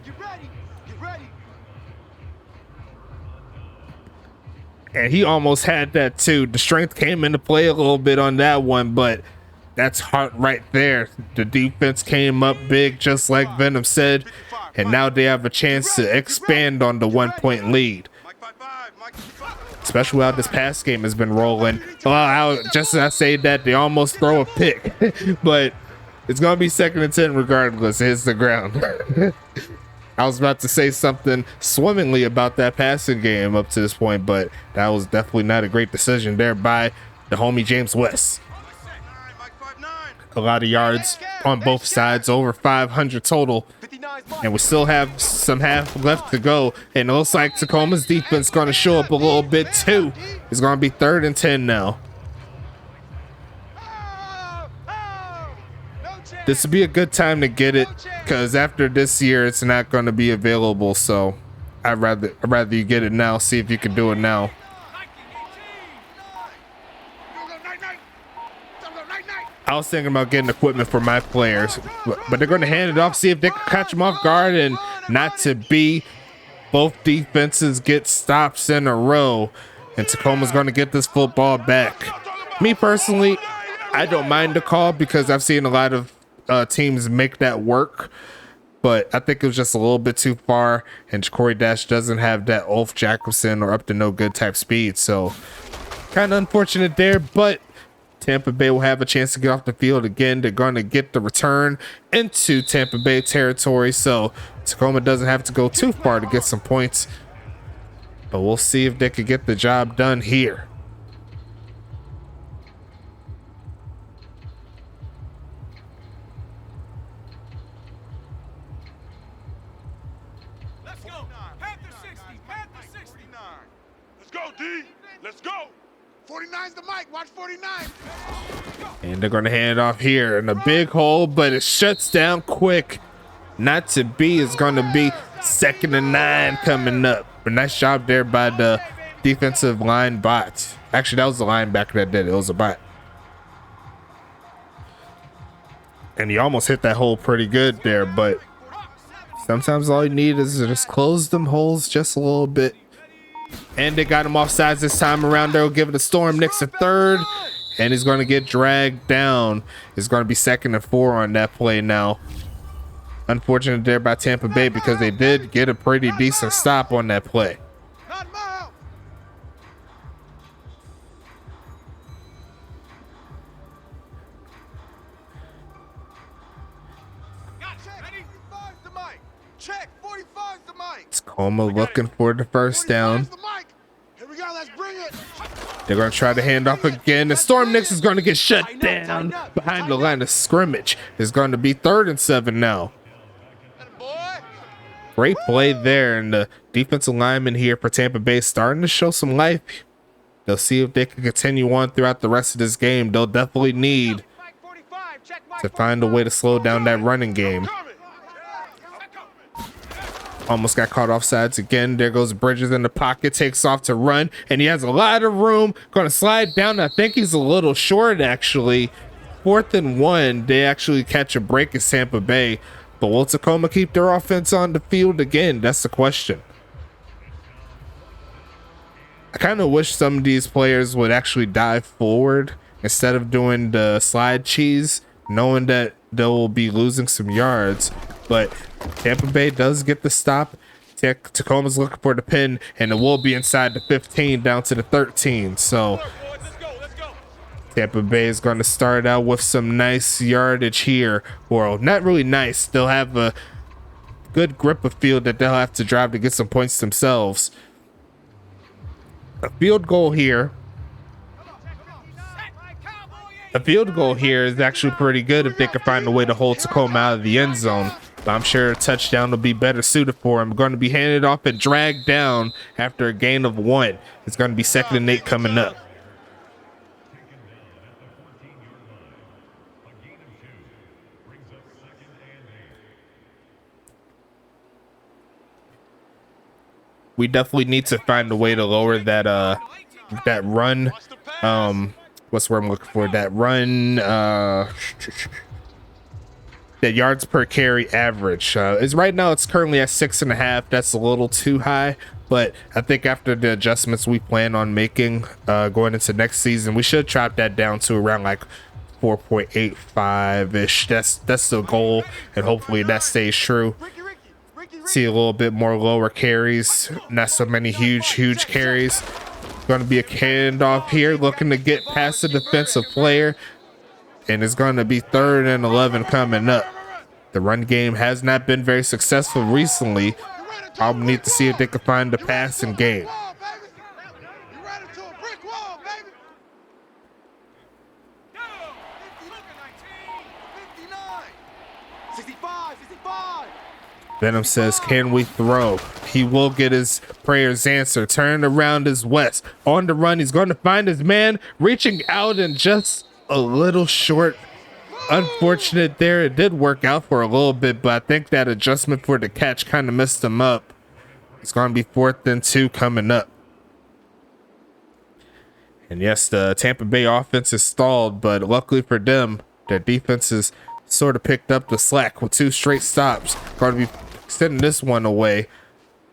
And he almost had that too. The strength came into play a little bit on that one, but that's heart right there. The defense came up big, just like Venom said, and now they have a chance to expand on the 1-point lead. Especially how this pass game has been rolling. Just as I say that, they almost throw a pick, but it's going to be 2nd and 10 regardless. It hits the ground. I was about to say something swimmingly about that passing game up to this point, but that was definitely not a great decision there by the homie James West. A lot of yards on both sides, over 500 total. And we still have some half left to go. And it looks like Tacoma's defense going to show up a little bit too. It's going to be 3rd and 10 now. This would be a good time to get it, because after this year, it's not going to be available. So I'd rather you get it now. See if you can do it now. I was thinking about getting equipment for my players, but they're going to hand it off, see if they can catch them off guard, and not to be. Both defenses get stops in a row, and Tacoma's going to get this football back. Me personally, I don't mind the call because I've seen a lot of teams make that work, but I think it was just a little bit too far, and Corey Dash doesn't have that Ulf Jacobson or up to no good type speed, so kind of unfortunate there, but Tampa Bay will have a chance to get off the field again. They're going to get the return into Tampa Bay territory, so Tacoma doesn't have to go too far to get some points. But we'll see if they can get the job done here. Let's go. Panther 60. Panther 69. Let's go, D. Let's go. 49's the mic. Watch 49. And they're going to hand it off here in a big hole, but it shuts down quick. Not to be. It's going to be 2nd and 9 coming up. But nice job there by the defensive line bot. Actually, that was the linebacker that did it. It was a bot. And he almost hit that hole pretty good there, but sometimes all you need is to just close them holes just a little bit. And they got him off sides this time around. They'll give it a Storm Nicks a 3rd, and he's going to get dragged down. It's going to be 2nd and 4 on that play now. Unfortunate there by Tampa Bay because they did get a pretty decent stop on that play. Tacoma looking for the first down. They're going to try to hand off again. The Storm Knicks is going to get shut down behind the line of scrimmage. It's going to be 3rd and 7 now. Great play there, and the defensive lineman here for Tampa Bay is starting to show some life. They'll see if they can continue on throughout the rest of this game. They'll definitely need to find a way to slow down that running game. Almost got caught offsides again. There goes Bridges in the pocket, takes off to run, and he has a lot of room. Going to slide down. I think he's a little short, actually. 4th and 1. They actually catch a break as Tampa Bay. But will Tacoma keep their offense on the field again? That's the question. I kind of wish some of these players would actually dive forward instead of doing the slide cheese, knowing that they'll be losing some yards. But Tampa Bay does get the stop. Tacoma's looking for the pin, and it will be inside the 15 down to the 13. So Tampa Bay is going to start out with some nice yardage here. Well, not really nice. They'll have a good grip of field that they'll have to drive to get some points themselves. A field goal here. A field goal here is actually pretty good if they can find a way to hold Tacoma out of the end zone. But I'm sure a touchdown will be better suited for him. Going to be handed off and dragged down after a gain of 1. It's going to be 2nd and 8 coming up. We definitely need to find a way to lower that that run. What's the word I'm looking for? That run. That yards per carry average is right now. It's currently at 6.5. That's a little too high, but I think after the adjustments we plan on making going into next season, we should drop that down to around like 4.85 ish. That's the goal, and hopefully that stays true. See a little bit more lower carries, not so many huge carries. Going to be a handoff here, looking to get past the defensive player, and it's going to be 3rd and 11 coming up. The run game has not been very successful recently. I'll need to see if they can find the passing game. Venom says, can we throw? He will get his prayers answered. Turn around is West. On the run, he's going to find his man, reaching out and just a little short. Unfortunate there. It did work out for a little bit, but I think that adjustment for the catch kind of messed him up. It's going to be 4th and 2 coming up. And yes, the Tampa Bay offense is stalled, but luckily for them, their defense has sort of picked up the slack with 2 straight stops. Going to be extending this one away,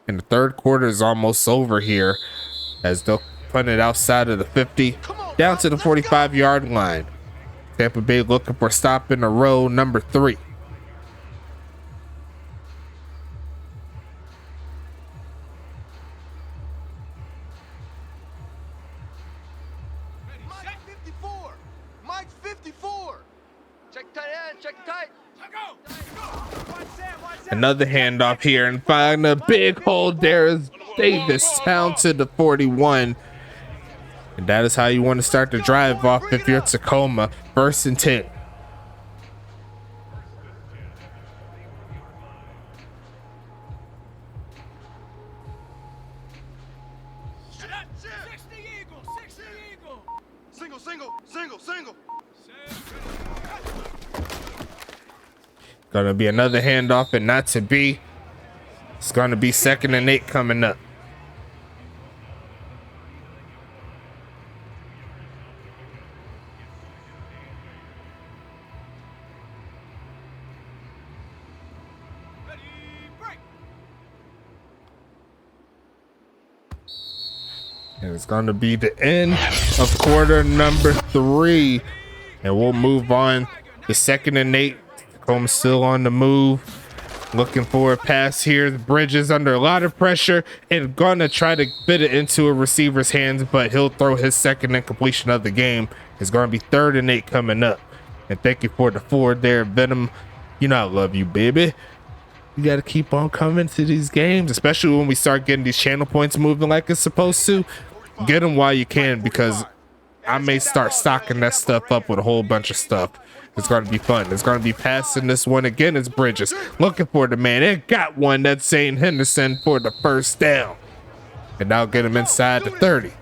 and the 3rd quarter is almost over here as they'll punt it outside of the 50 down to the 45-yard line. Tampa Bay looking for stop in a row number 3. Mike 54. Check tight end, check tight. Another handoff here, and find a big hole. There is Davis down to the 41. And that is how you want to start the drive off if you're Tacoma. 1st and 10. Gonna be another handoff, and not to be. It's gonna be 2nd and 8 coming up. And it's going to be the end of quarter number 3. And we'll move on to 2nd and 8. Tacoma still on the move. Looking for a pass here. Bridges under a lot of pressure and going to try to fit it into a receiver's hands, but he'll throw his 2nd incompletion of the game. It's going to be 3rd and 8 coming up. And thank you for the forward there, Venom. You know I love you, baby. You got to keep on coming to these games, especially when we start getting these channel points moving like it's supposed to. get them while you can, because I may start stocking that stuff up with a whole bunch of stuff. It's going to be fun. It's going to be passing this one again. It's Bridges looking for the man. It got one. That's Zane Henderson for the first down. And now get him inside the 30.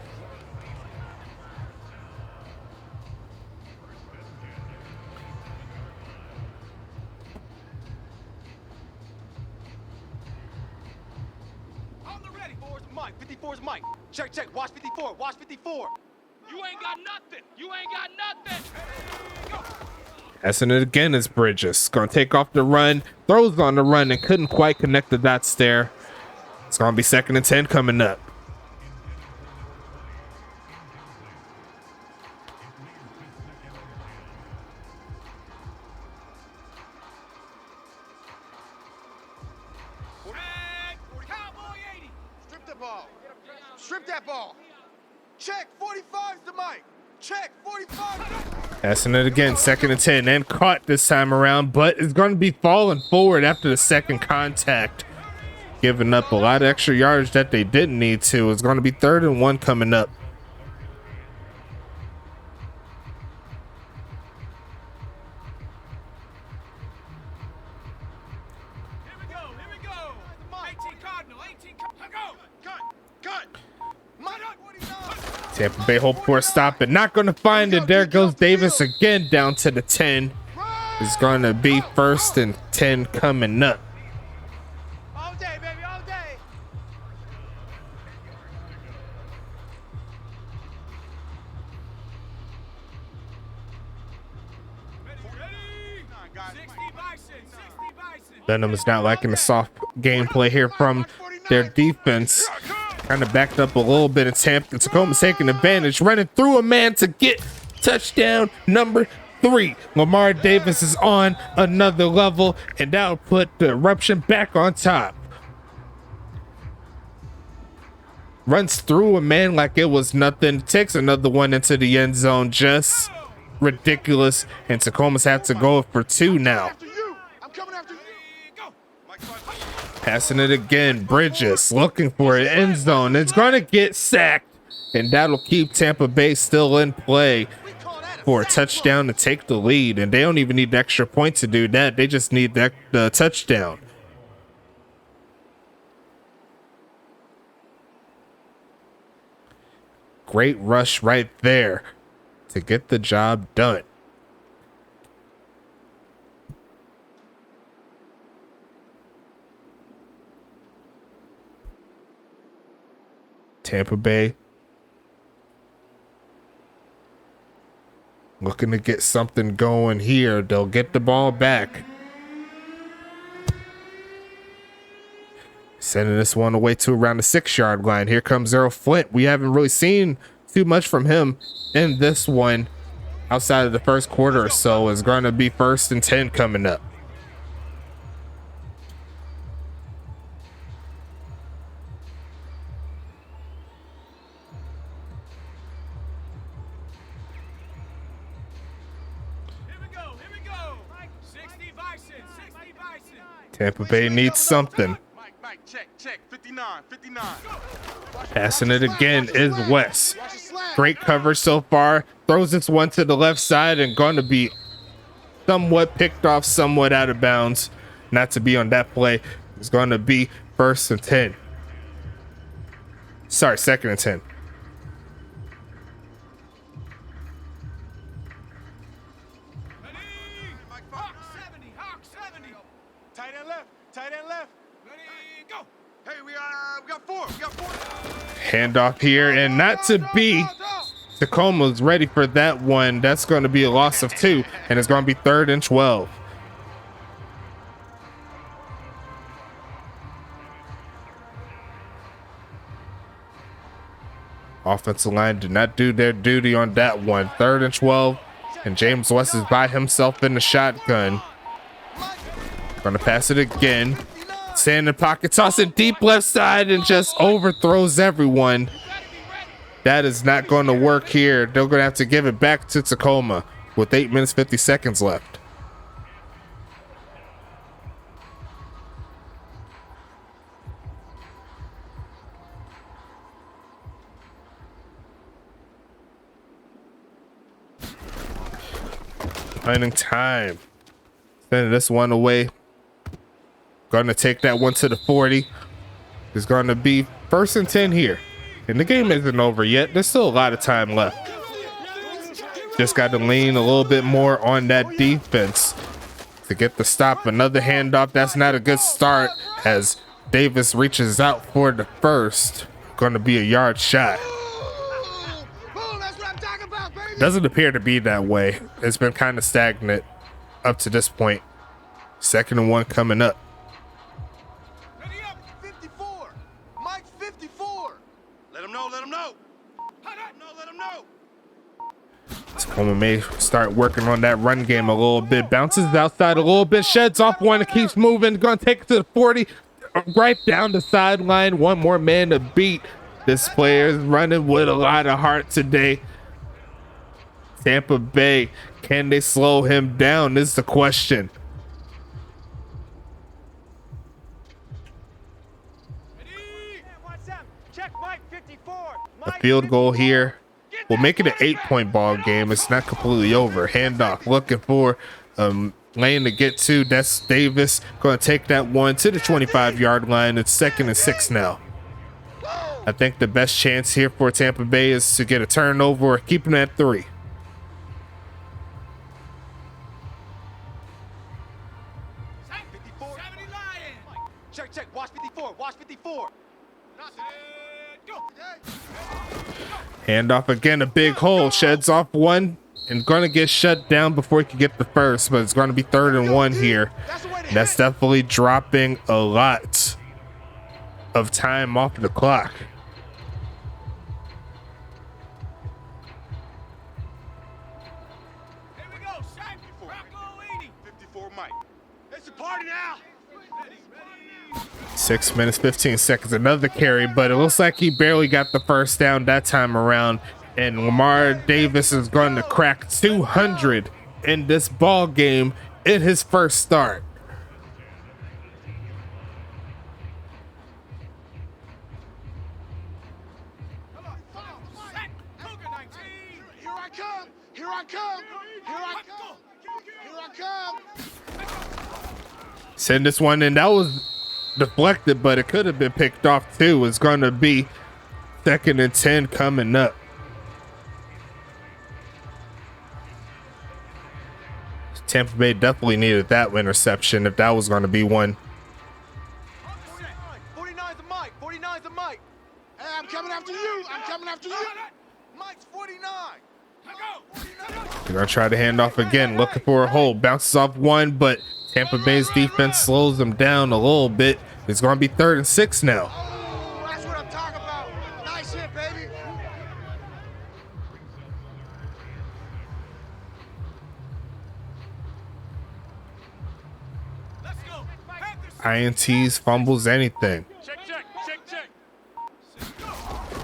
On the ready. 54's Mike. 54's Mike. Check, check. Watch 54. Watch 54. You ain't got nothing. You ain't got nothing. Passing it again is Bridges. Going to take off the run. Throws on the run and couldn't quite connect the dots there. It's going to be 2nd and 10 coming up. Cowboy 80. Strip the ball. Strip that ball. Check. 45's the Mike. Check. 45. Passing it again, 2nd and 10, and caught this time around, but it's going to be falling forward after the second contact. Giving up a lot of extra yardage that they didn't need to. It's going to be 3rd and 1 coming up. Here we go. Here we go. 18 Cardinal. 18 Cardinal. Go. Cut. Mike. 49. Tampa Bay hope for a stop, and not going to find it. There goes Davis again down to the 10. It's going to be 1st and 10 coming up. All day, baby. All day. Ready. 60 Bison. 60 Bison. Venom is not liking the soft gameplay here from their defense. Kind of backed up a little bit in Tampa. Tacoma's taking advantage, running through a man to get touchdown number 3. Lamar Davis is on another level, and that'll put the eruption back on top. Runs through a man like it was nothing. Takes another one into the end zone. Just ridiculous. And Tacoma's have to go for 2 now. After you. I'm coming after you. Go. Passing it again. Bridges looking for an end zone. It's going to get sacked, and that'll keep Tampa Bay still in play for a touchdown to take the lead. And they don't even need the extra point to do that. They just need the touchdown. Great rush right there to get the job done. Tampa Bay looking to get something going here. They'll get the ball back. Sending this one away to around the 6-yard line. Here comes Earl Flint. We haven't really seen too much from him in this one outside of the first quarter or so. It's going to be 1st and 10 coming up. Tampa Bay needs something. Mike, check. 59. Passing it again is Wes. Great cover so far. Throws this one to the left side and going to be somewhat picked off, somewhat out of bounds. Not to be on that play. It's going to be 1st and 10. Sorry, 2nd and 10. Tight end left. Ready, go. Hey, we got 4. Handoff here, and not to be. Tacoma's ready for that one. That's going to be a loss of 2, and it's going to be 3rd and 12. Offensive line did not do their duty on that one. 3rd and 12, and James West is by himself in the shotgun. Gonna pass it again. Stay in the pocket, toss it deep left side, and just overthrows everyone. That is not going to work here. They're going to have to give it back to Tacoma with 8 minutes, 50 seconds left. Punting time. Sending this one away. Gonna take that one to the 40. It's gonna be 1st and 10 here. And the game isn't over yet. There's still a lot of time left. Just got to lean a little bit more on that defense to get the stop. Another handoff. That's not a good start as Davis reaches out for the first. Going to be a yard shot. Doesn't appear to be that way. It's been kind of stagnant up to this point. 2nd and 1 coming up. 54. Mike 54. Let him know. Let him know. Let him know. Tacoma may start working on that run game a little bit. Bounces outside a little bit. Sheds off one. It keeps moving. Going to take it to the 40. Right down the sideline. One more man to beat. This player is running with a lot of heart today. Tampa Bay, can they slow him down? Is the question. A field goal here will make it an 8-point ball game. It's not completely over. Handoff, looking for lane to get to. That's Davis. Going to take that one to the 25-yard line. It's 2nd and 6 now. I think the best chance here for Tampa Bay is to get a turnover or keep them at 3. Check. Watch 54. Watch 54. Handoff again, a big hole. Sheds off one and going to get shut down before he can get the first, but it's going to be 3rd and 1 here. That's definitely dropping a lot of time off the clock. Here we go. 54 Mike. It's a party now. 6 minutes, 15 seconds. Another carry, but it looks like he barely got the first down that time around. And Lamar Davis is going to crack 200 in this ball game in his first start. Here I come. Send this one in. That was deflected, but it could have been picked off too. It's going to be 2nd and 10 coming up. Tampa Bay definitely needed that interception if that was going to be one. 49's a Mike. 49's a Mike. Hey, I'm coming after you. Mike's 49. They're going to try to hand off again, looking for a hole. Bounces off one, but Tampa Bay's defense slows them down a little bit. It's going to be 3rd and 6 now. Oh, that's what I'm talking about. Nice hit, baby. Let's go. INTs, fumbles, anything. Check.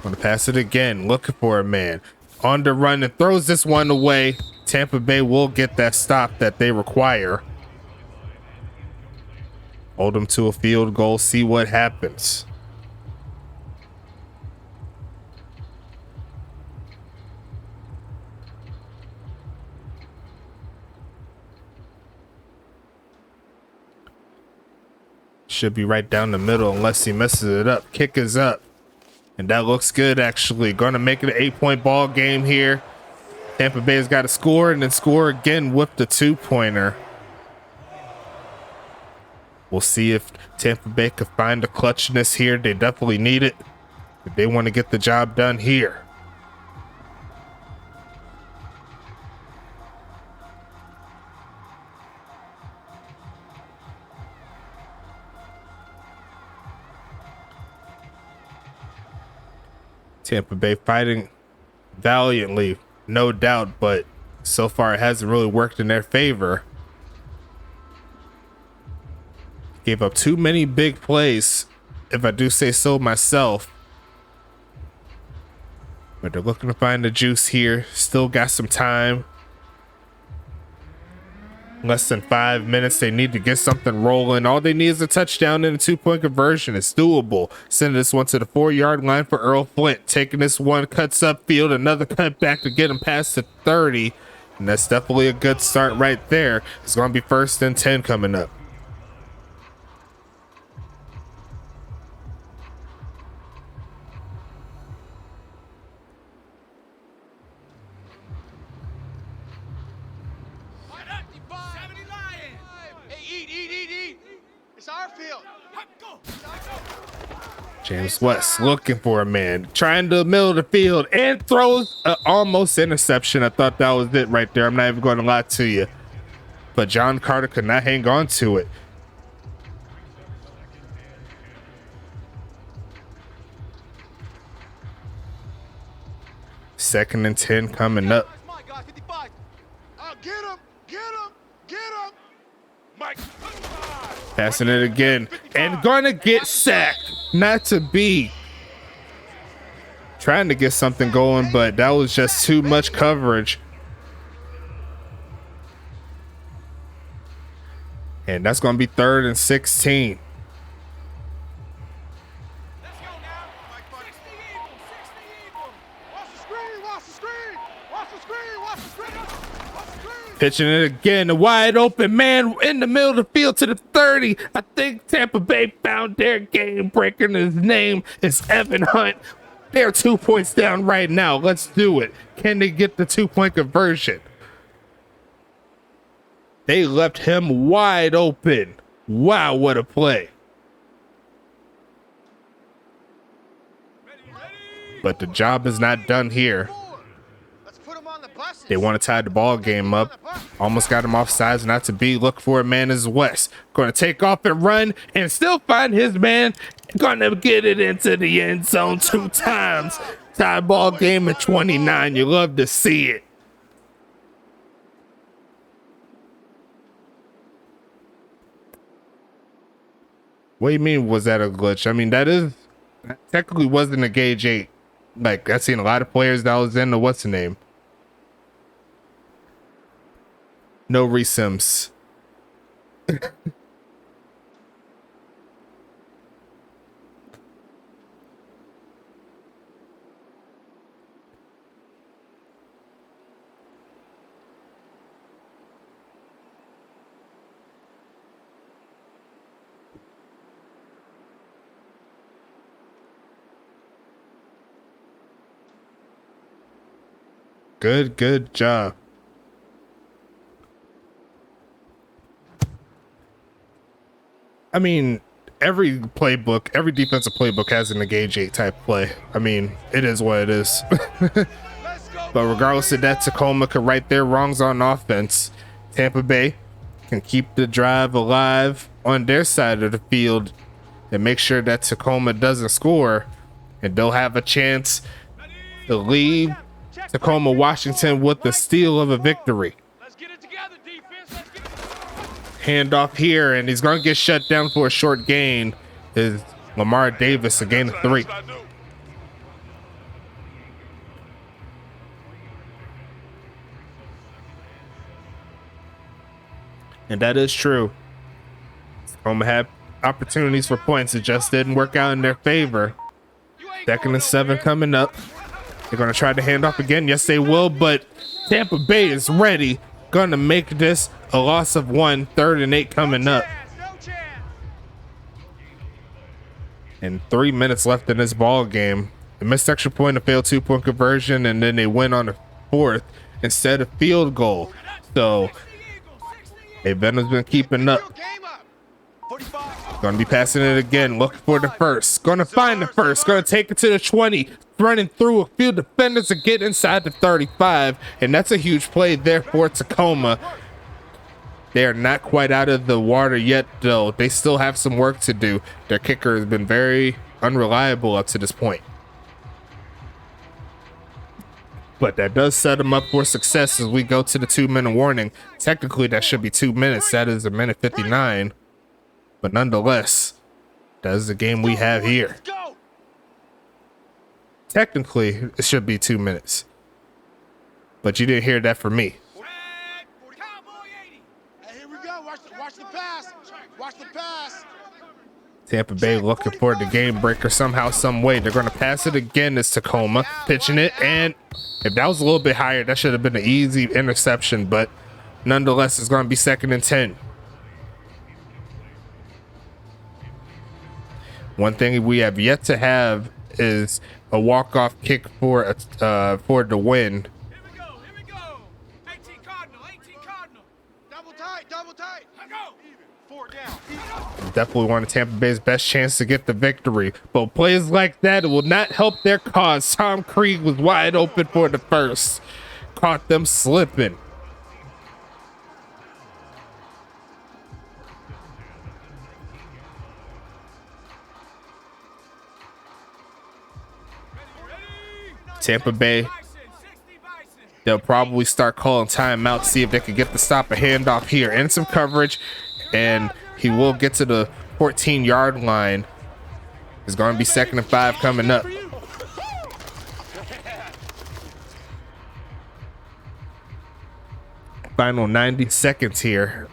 Going to pass it again, looking for a man. On the run and throws this one away. Tampa Bay will get that stop that they require. Hold them to a field goal, see what happens. Should be right down the middle unless he messes it up. Kick is up. And that looks good, actually. Going to make it an 8-point ball game here. Tampa Bay's got to score and then score again with the 2-pointer. We'll see if Tampa Bay could find the clutchness here. They definitely need it if they want to get the job done here. Tampa Bay fighting valiantly, no doubt, but so far it hasn't really worked in their favor. Gave up too many big plays, if I do say so myself. But they're looking to find the juice here. Still got some time. Less than 5 minutes. They need to get something rolling. All they need is a touchdown and a 2-point conversion. It's doable. Sending this one to the 4-yard line for Earl Flint. Taking this one, cuts upfield. Another cut back to get him past the 30. And that's definitely a good start right there. It's going to be 1st and 10 coming up. It's our field. James West looking for a man, trying to middle of the field, and throws an almost interception. I thought that was it right there. I'm not even going to lie to you. But John Carter could not hang on to it. Second and 10 coming up. Get him! Get him! Get him! Mike. Passing it again and gonna get sacked. Not to be. Trying to get something going, but that was just too much coverage. And that's going to be 3rd and 16. Let's go now. 60 Eagles, 60 Eagles. Watch the screen, watch the screen. Watch the screen, watch the screen. Watch the screen. Pitching it again, a wide open man in the middle of the field to the 30. I think Tampa Bay found their game breaker, and his name is Evan Hunt. They're 2 points down right now. Let's do it. Can they get the 2-point conversion? They left him wide open. Wow, what a play. But the job is not done here. Let's put him on the buses. They want to tie the ball game up. Almost got him off sides, not to be. Look for a man is West. Going to take off and run and still find his man. Going to get it into the end zone 2 times. Tie ball game at 29. You love to see it. What do you mean, was that a glitch? I mean, that technically wasn't a gauge 8. Like, I've seen a lot of players that was in the what's the name. No resims. Good job. I mean, every playbook, every defensive playbook has an engage 8 type play. I mean, it is what it is. But regardless of that, Tacoma could right their wrongs on offense. Tampa Bay can keep the drive alive on their side of the field and make sure that Tacoma doesn't score, and they'll have a chance to leave Tacoma, Washington with the steal of a victory. Let's get it together, defense. Let's get it. Handoff here, and he's going to get shut down for a short gain. Is Lamar Davis, a gain of 3. And that is true. Tacoma had opportunities for points. It just didn't work out in their favor. 2nd and 7 coming up. They're going to try to hand off again. Yes, they will, but Tampa Bay is ready. Going to make this a loss of 1. 3rd and 8 coming up. And 3 minutes left in this ball game. A missed extra point, a failed 2-point conversion, and then they went on a 4th instead of field goal. So, Venom's been keeping up. Going to be passing it again, looking for the first. Going to find the first. Going to take it to the 20. Running through a few defenders to get inside the 35. And that's a huge play there for Tacoma. They are not quite out of the water yet, though. They still have some work to do. Their kicker has been very unreliable up to this point. But that does set them up for success as we go to the 2-minute warning. Technically, that should be 2 minutes. That is 1:59. But nonetheless, that is the game we have here. Technically, it should be 2 minutes. But you didn't hear that from me. Hey, here we go. Watch the pass. Watch the pass. Tampa Bay looking for the game breaker somehow, some way. They're going to pass it again. It's Tacoma pitching it, and if that was a little bit higher, that should have been an easy interception, but nonetheless, it's going to be 2nd and 10. One thing we have yet to have is a walk-off kick for the win. Here we go. 18 Cardinal. Double tight. I go. Even. 4 down. Definitely one of Tampa Bay's best chance to get the victory. But plays like that, it will not help their cause. Tom Krieg was wide open for the first. Caught them slipping. Tampa Bay, they'll probably start calling timeout, see if they can get the stop, a handoff here and some coverage, and he will get to the 14-yard line. It's going to be 2nd and 5 coming up. Final 90 seconds here.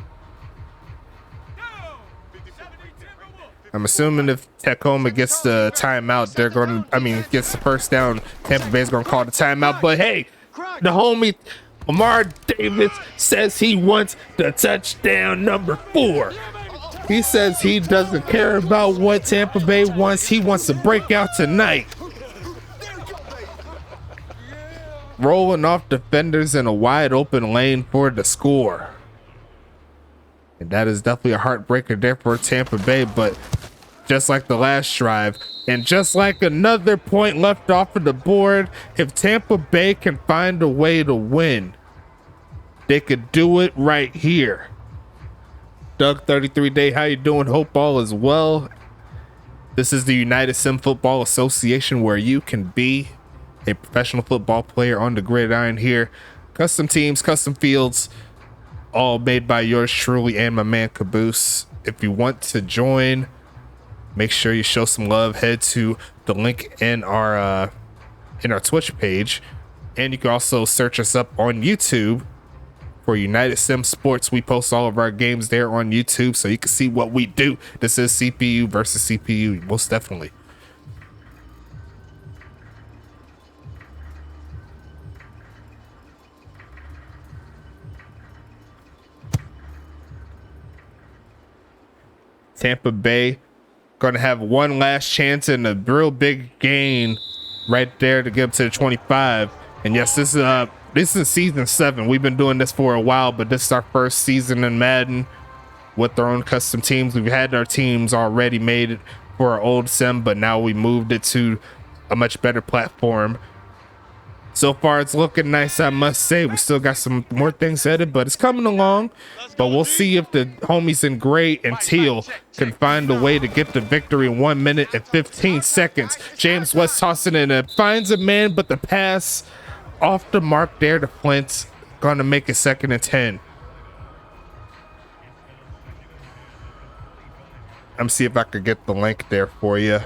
I'm assuming if Tacoma gets the timeout, they're going to, gets the first down, Tampa Bay's going to call the timeout. But hey, the homie Lamar Davis says he wants the touchdown number 4. He says he doesn't care about what Tampa Bay wants. He wants to break out tonight. Rolling off defenders in a wide open lane for the score. And that is definitely a heartbreaker there for Tampa Bay, but just like the last drive, and just like another point left off of the board, if Tampa Bay can find a way to win, they could do it right here. Doug 33 Day, how you doing? Hope all is well. This is the United Sim Football Association, where you can be a professional football player on the gridiron here. Custom teams, custom fields, all made by yours truly and my man Caboose. If you want to join, make sure you show some love. Head to the link in our Twitch page, and you can also search us up on YouTube for United Sim Sports. We post all of our games there on YouTube, so you can see what we do. This is CPU versus CPU, most definitely. Tampa Bay going to have one last chance and a real big gain right there to get up to the 25. And yes, this is season 7. We've been doing this for a while, but this is our first season in Madden with our own custom teams. We've had our teams already made for our old sim, but now we moved it to a much better platform. So far, it's looking nice, I must say. We still got some more things headed, but it's coming along. But we'll see if the homies in gray and teal can find a way to get the victory in 1 minute and 15 seconds. James West tossing in it, finds a man, but the pass off the mark there to Flint. Gonna make it 2nd and 10. I'm see if I could get the link there for you.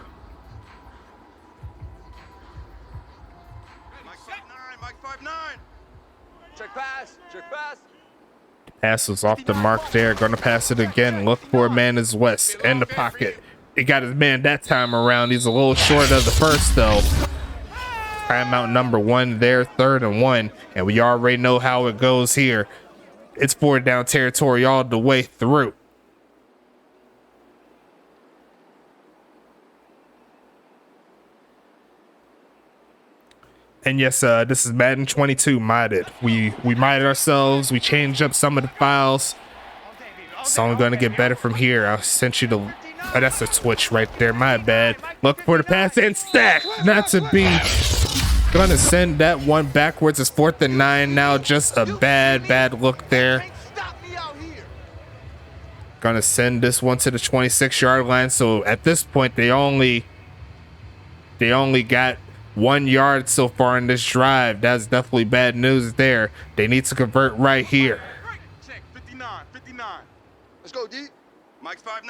Pass was off the mark there. Gonna pass it again. Look for a man is West in the pocket. He got his man that time around. He's a little short of the first though. Timeout number 1 there, 3rd and 1. And we already know how it goes here. It's 4 down territory all the way through. And yes, this is Madden 22 modded. We modded ourselves. We changed up some of the files. It's only going to get better from here. I sent you the... Oh, that's a Twitch right there. My bad. Look for the pass and stack. Not to be. Going to send that one backwards. It's 4th and 9 now. Just a bad look there. Going to send this one to the 26-yard line. So at this point, they only got 1 yard so far in this drive. That's definitely bad news there. They need to convert right here. Check 59. Let's go, D. Mike's 5'9.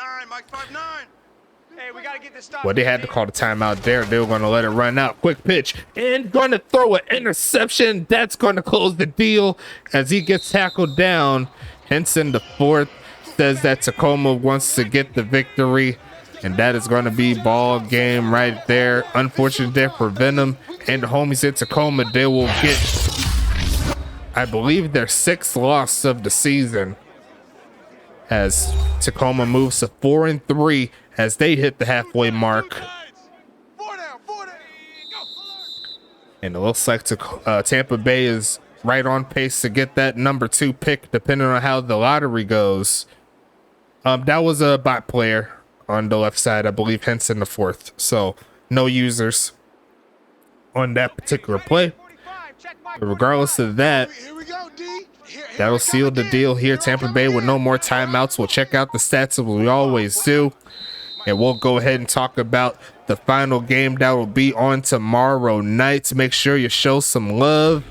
Hey, we gotta get this stop. Well, they had to call the timeout there. They were going to let it run out. Quick pitch and going to throw an interception. That's going to close the deal as he gets tackled down. Henson, the 4th, says that Tacoma wants to get the victory. And that is going to be ball game right there. Unfortunate there for Venom and the homies in Tacoma. They will get, I believe, their 6th loss of the season, as Tacoma moves to 4-3 as they hit the halfway mark. And it looks like Tampa Bay is right on pace to get that number 2 pick, depending on how the lottery goes. That was a bot player on the left side, I believe, hence in the 4th. So no users on that particular play. But regardless of that, that'll seal the deal here. Tampa Bay with no more timeouts. We'll check out the stats as we always do. And we'll go ahead and talk about the final game that will be on tomorrow night. Make sure you show some love,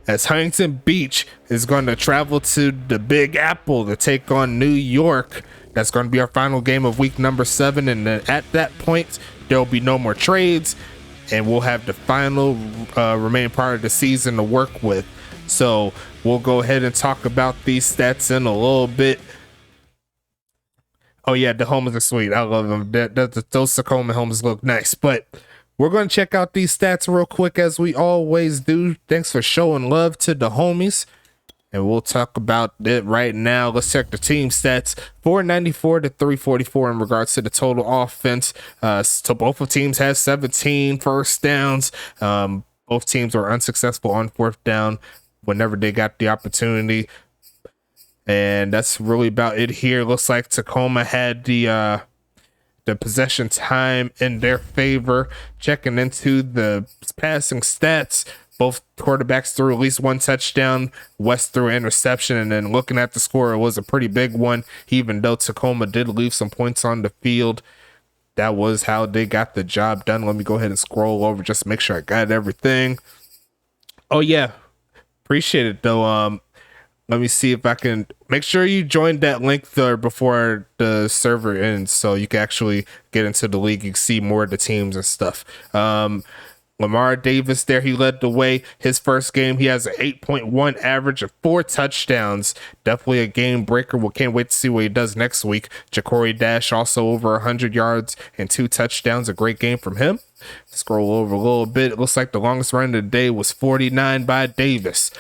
as Huntington Beach is going to travel to the Big Apple to take on New York. That's going to be our final game of week number 7. And then at that point, there will be no more trades, and we'll have the final remaining part of the season to work with. So we'll go ahead and talk about these stats in a little bit. Oh yeah, the homes are sweet. I love them. Those Tacoma homes look nice. But we're going to check out these stats real quick, as we always do. Thanks for showing love to the homies. And we'll talk about it right now. Let's check the team stats. 494 to 344 in regards to the total offense. So both of teams have 17 first downs. Both teams were unsuccessful on 4th down whenever they got the opportunity. And that's really about it here. Looks like Tacoma had the possession time in their favor. Checking into the passing stats, both quarterbacks threw at least 1 touchdown. West threw an interception, and then looking at the score, it was a pretty big one. Even though Tacoma did leave some points on the field, that was how they got the job done. Let me go ahead and scroll over just to make sure I got everything. Oh yeah, appreciate it though. Let me see if I can make sure you join that link there before the server ends, so you can actually get into the league. You can see more of the teams and stuff. Lamar Davis there, he led the way. His first game, he has an 8.1 average of 4 touchdowns. Definitely a game breaker. We can't wait to see what he does next week. Ja'Cory Dash also over 100 yards and 2 touchdowns. A great game from him. Scroll over a little bit. It looks like the longest run of the day was 49 by Davis.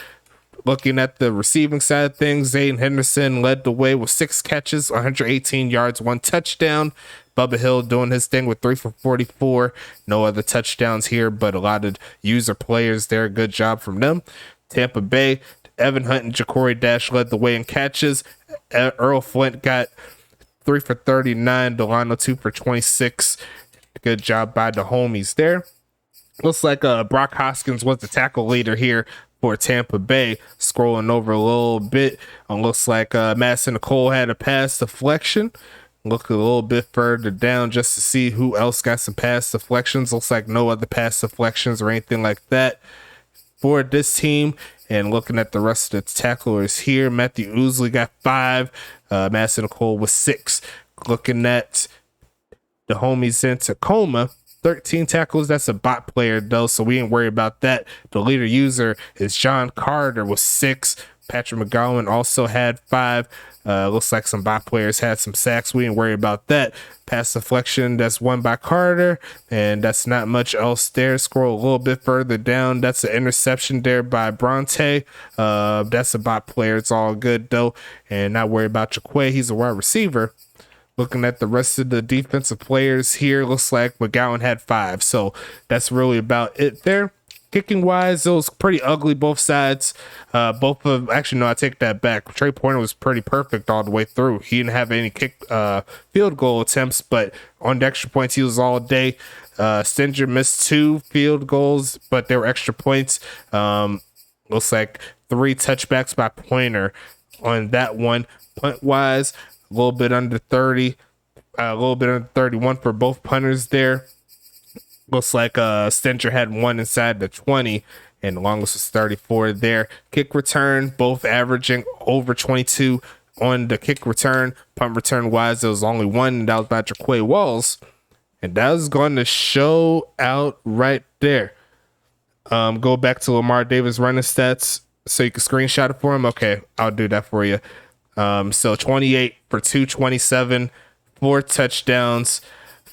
Looking at the receiving side of things, Zayden Henderson led the way with 6 catches, 118 yards, 1 touchdown. Bubba Hill doing his thing with 3 for 44. No other touchdowns here, but a lot of user players there. Good job from them. Tampa Bay, Evan Hunt and Ja'Cory Dash led the way in catches. Earl Flint got 3 for 39. Delano 2 for 26. Good job by the homies there. Looks like Brock Hoskins was the tackle leader here for Tampa Bay. Scrolling over a little bit, looks like Madison Nicole had a pass deflection. Look a little bit further down just to see who else got some pass deflections. Looks like no other pass deflections or anything like that for this team. And looking at the rest of the tacklers here, Matthew Ousley got 5. Madison Nicole was 6. Looking at the homies in Tacoma, 13 tackles. That's a bot player though, so we ain't worry about that. The leader user is John Carter with 6. Patrick McGowan also had 5. Looks like some bot players had some sacks. We ain't worry about that. Pass deflection, that's 1 by Carter, and that's not much else there. Scroll a little bit further down. That's an interception there by Bronte. That's a bot player. It's all good though, and not worry about Jaquay. He's a wide receiver. Looking at the rest of the defensive players here, looks like McGowan had 5. So that's really about it there. Kicking wise, it was pretty ugly both sides. Both of actually no, I take that back. Trey Pointer was pretty perfect all the way through. He didn't have any field goal attempts, but on the extra points he was all day. Stinger missed 2 field goals, but they were extra points. Looks like 3 touchbacks by Pointer on that one. Punt wise, a little bit under 30, a little bit under 31 for both punters there. Looks like Stinger had 1 inside the 20, and the longest was 34 there. Kick return, both averaging over 22 on the kick return. Punt return wise, there was only 1, and that was by Jaquay Walls. And that was going to show out right there. Go back to Lamar Davis running stats so you can screenshot it for him. Okay, I'll do that for you. So 28 for 227, 4 touchdowns.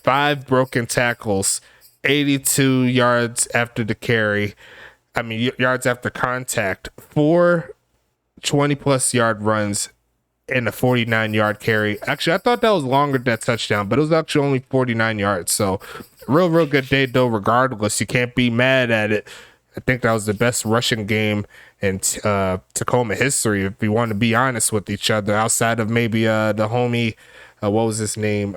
5 broken tackles, 82 yards after the carry. Yards after contact, 4 20+ yard runs, and a 49-yard carry. Actually, I thought that was longer than that touchdown, but it was actually only 49 yards. So real good day though. Regardless, you can't be mad at it. I think that was the best rushing game in Tacoma history, if we want to be honest with each other, outside of maybe the homie, what was his name?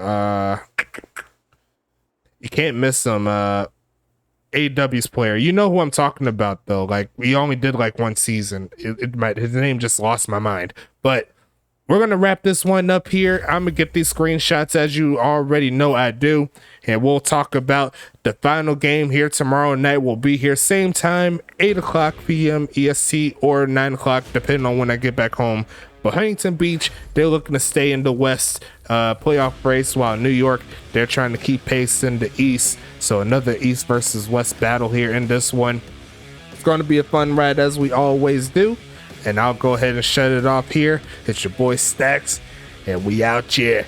You can't miss him. AW's player. You know who I'm talking about though. Like, we only did like 1 season. His name just lost my mind. But we're going to wrap this one up here. I'm going to get these screenshots, as you already know I do. And we'll talk about the final game here tomorrow night. We'll be here same time, 8 o'clock p.m. EST or 9 o'clock, depending on when I get back home. But Huntington Beach, they're looking to stay in the West playoff race, while New York, they're trying to keep pace in the East. So another East versus West battle here in this one. It's going to be a fun ride, as we always do. And I'll go ahead and shut it off here. It's your boy Stacks, and we out here.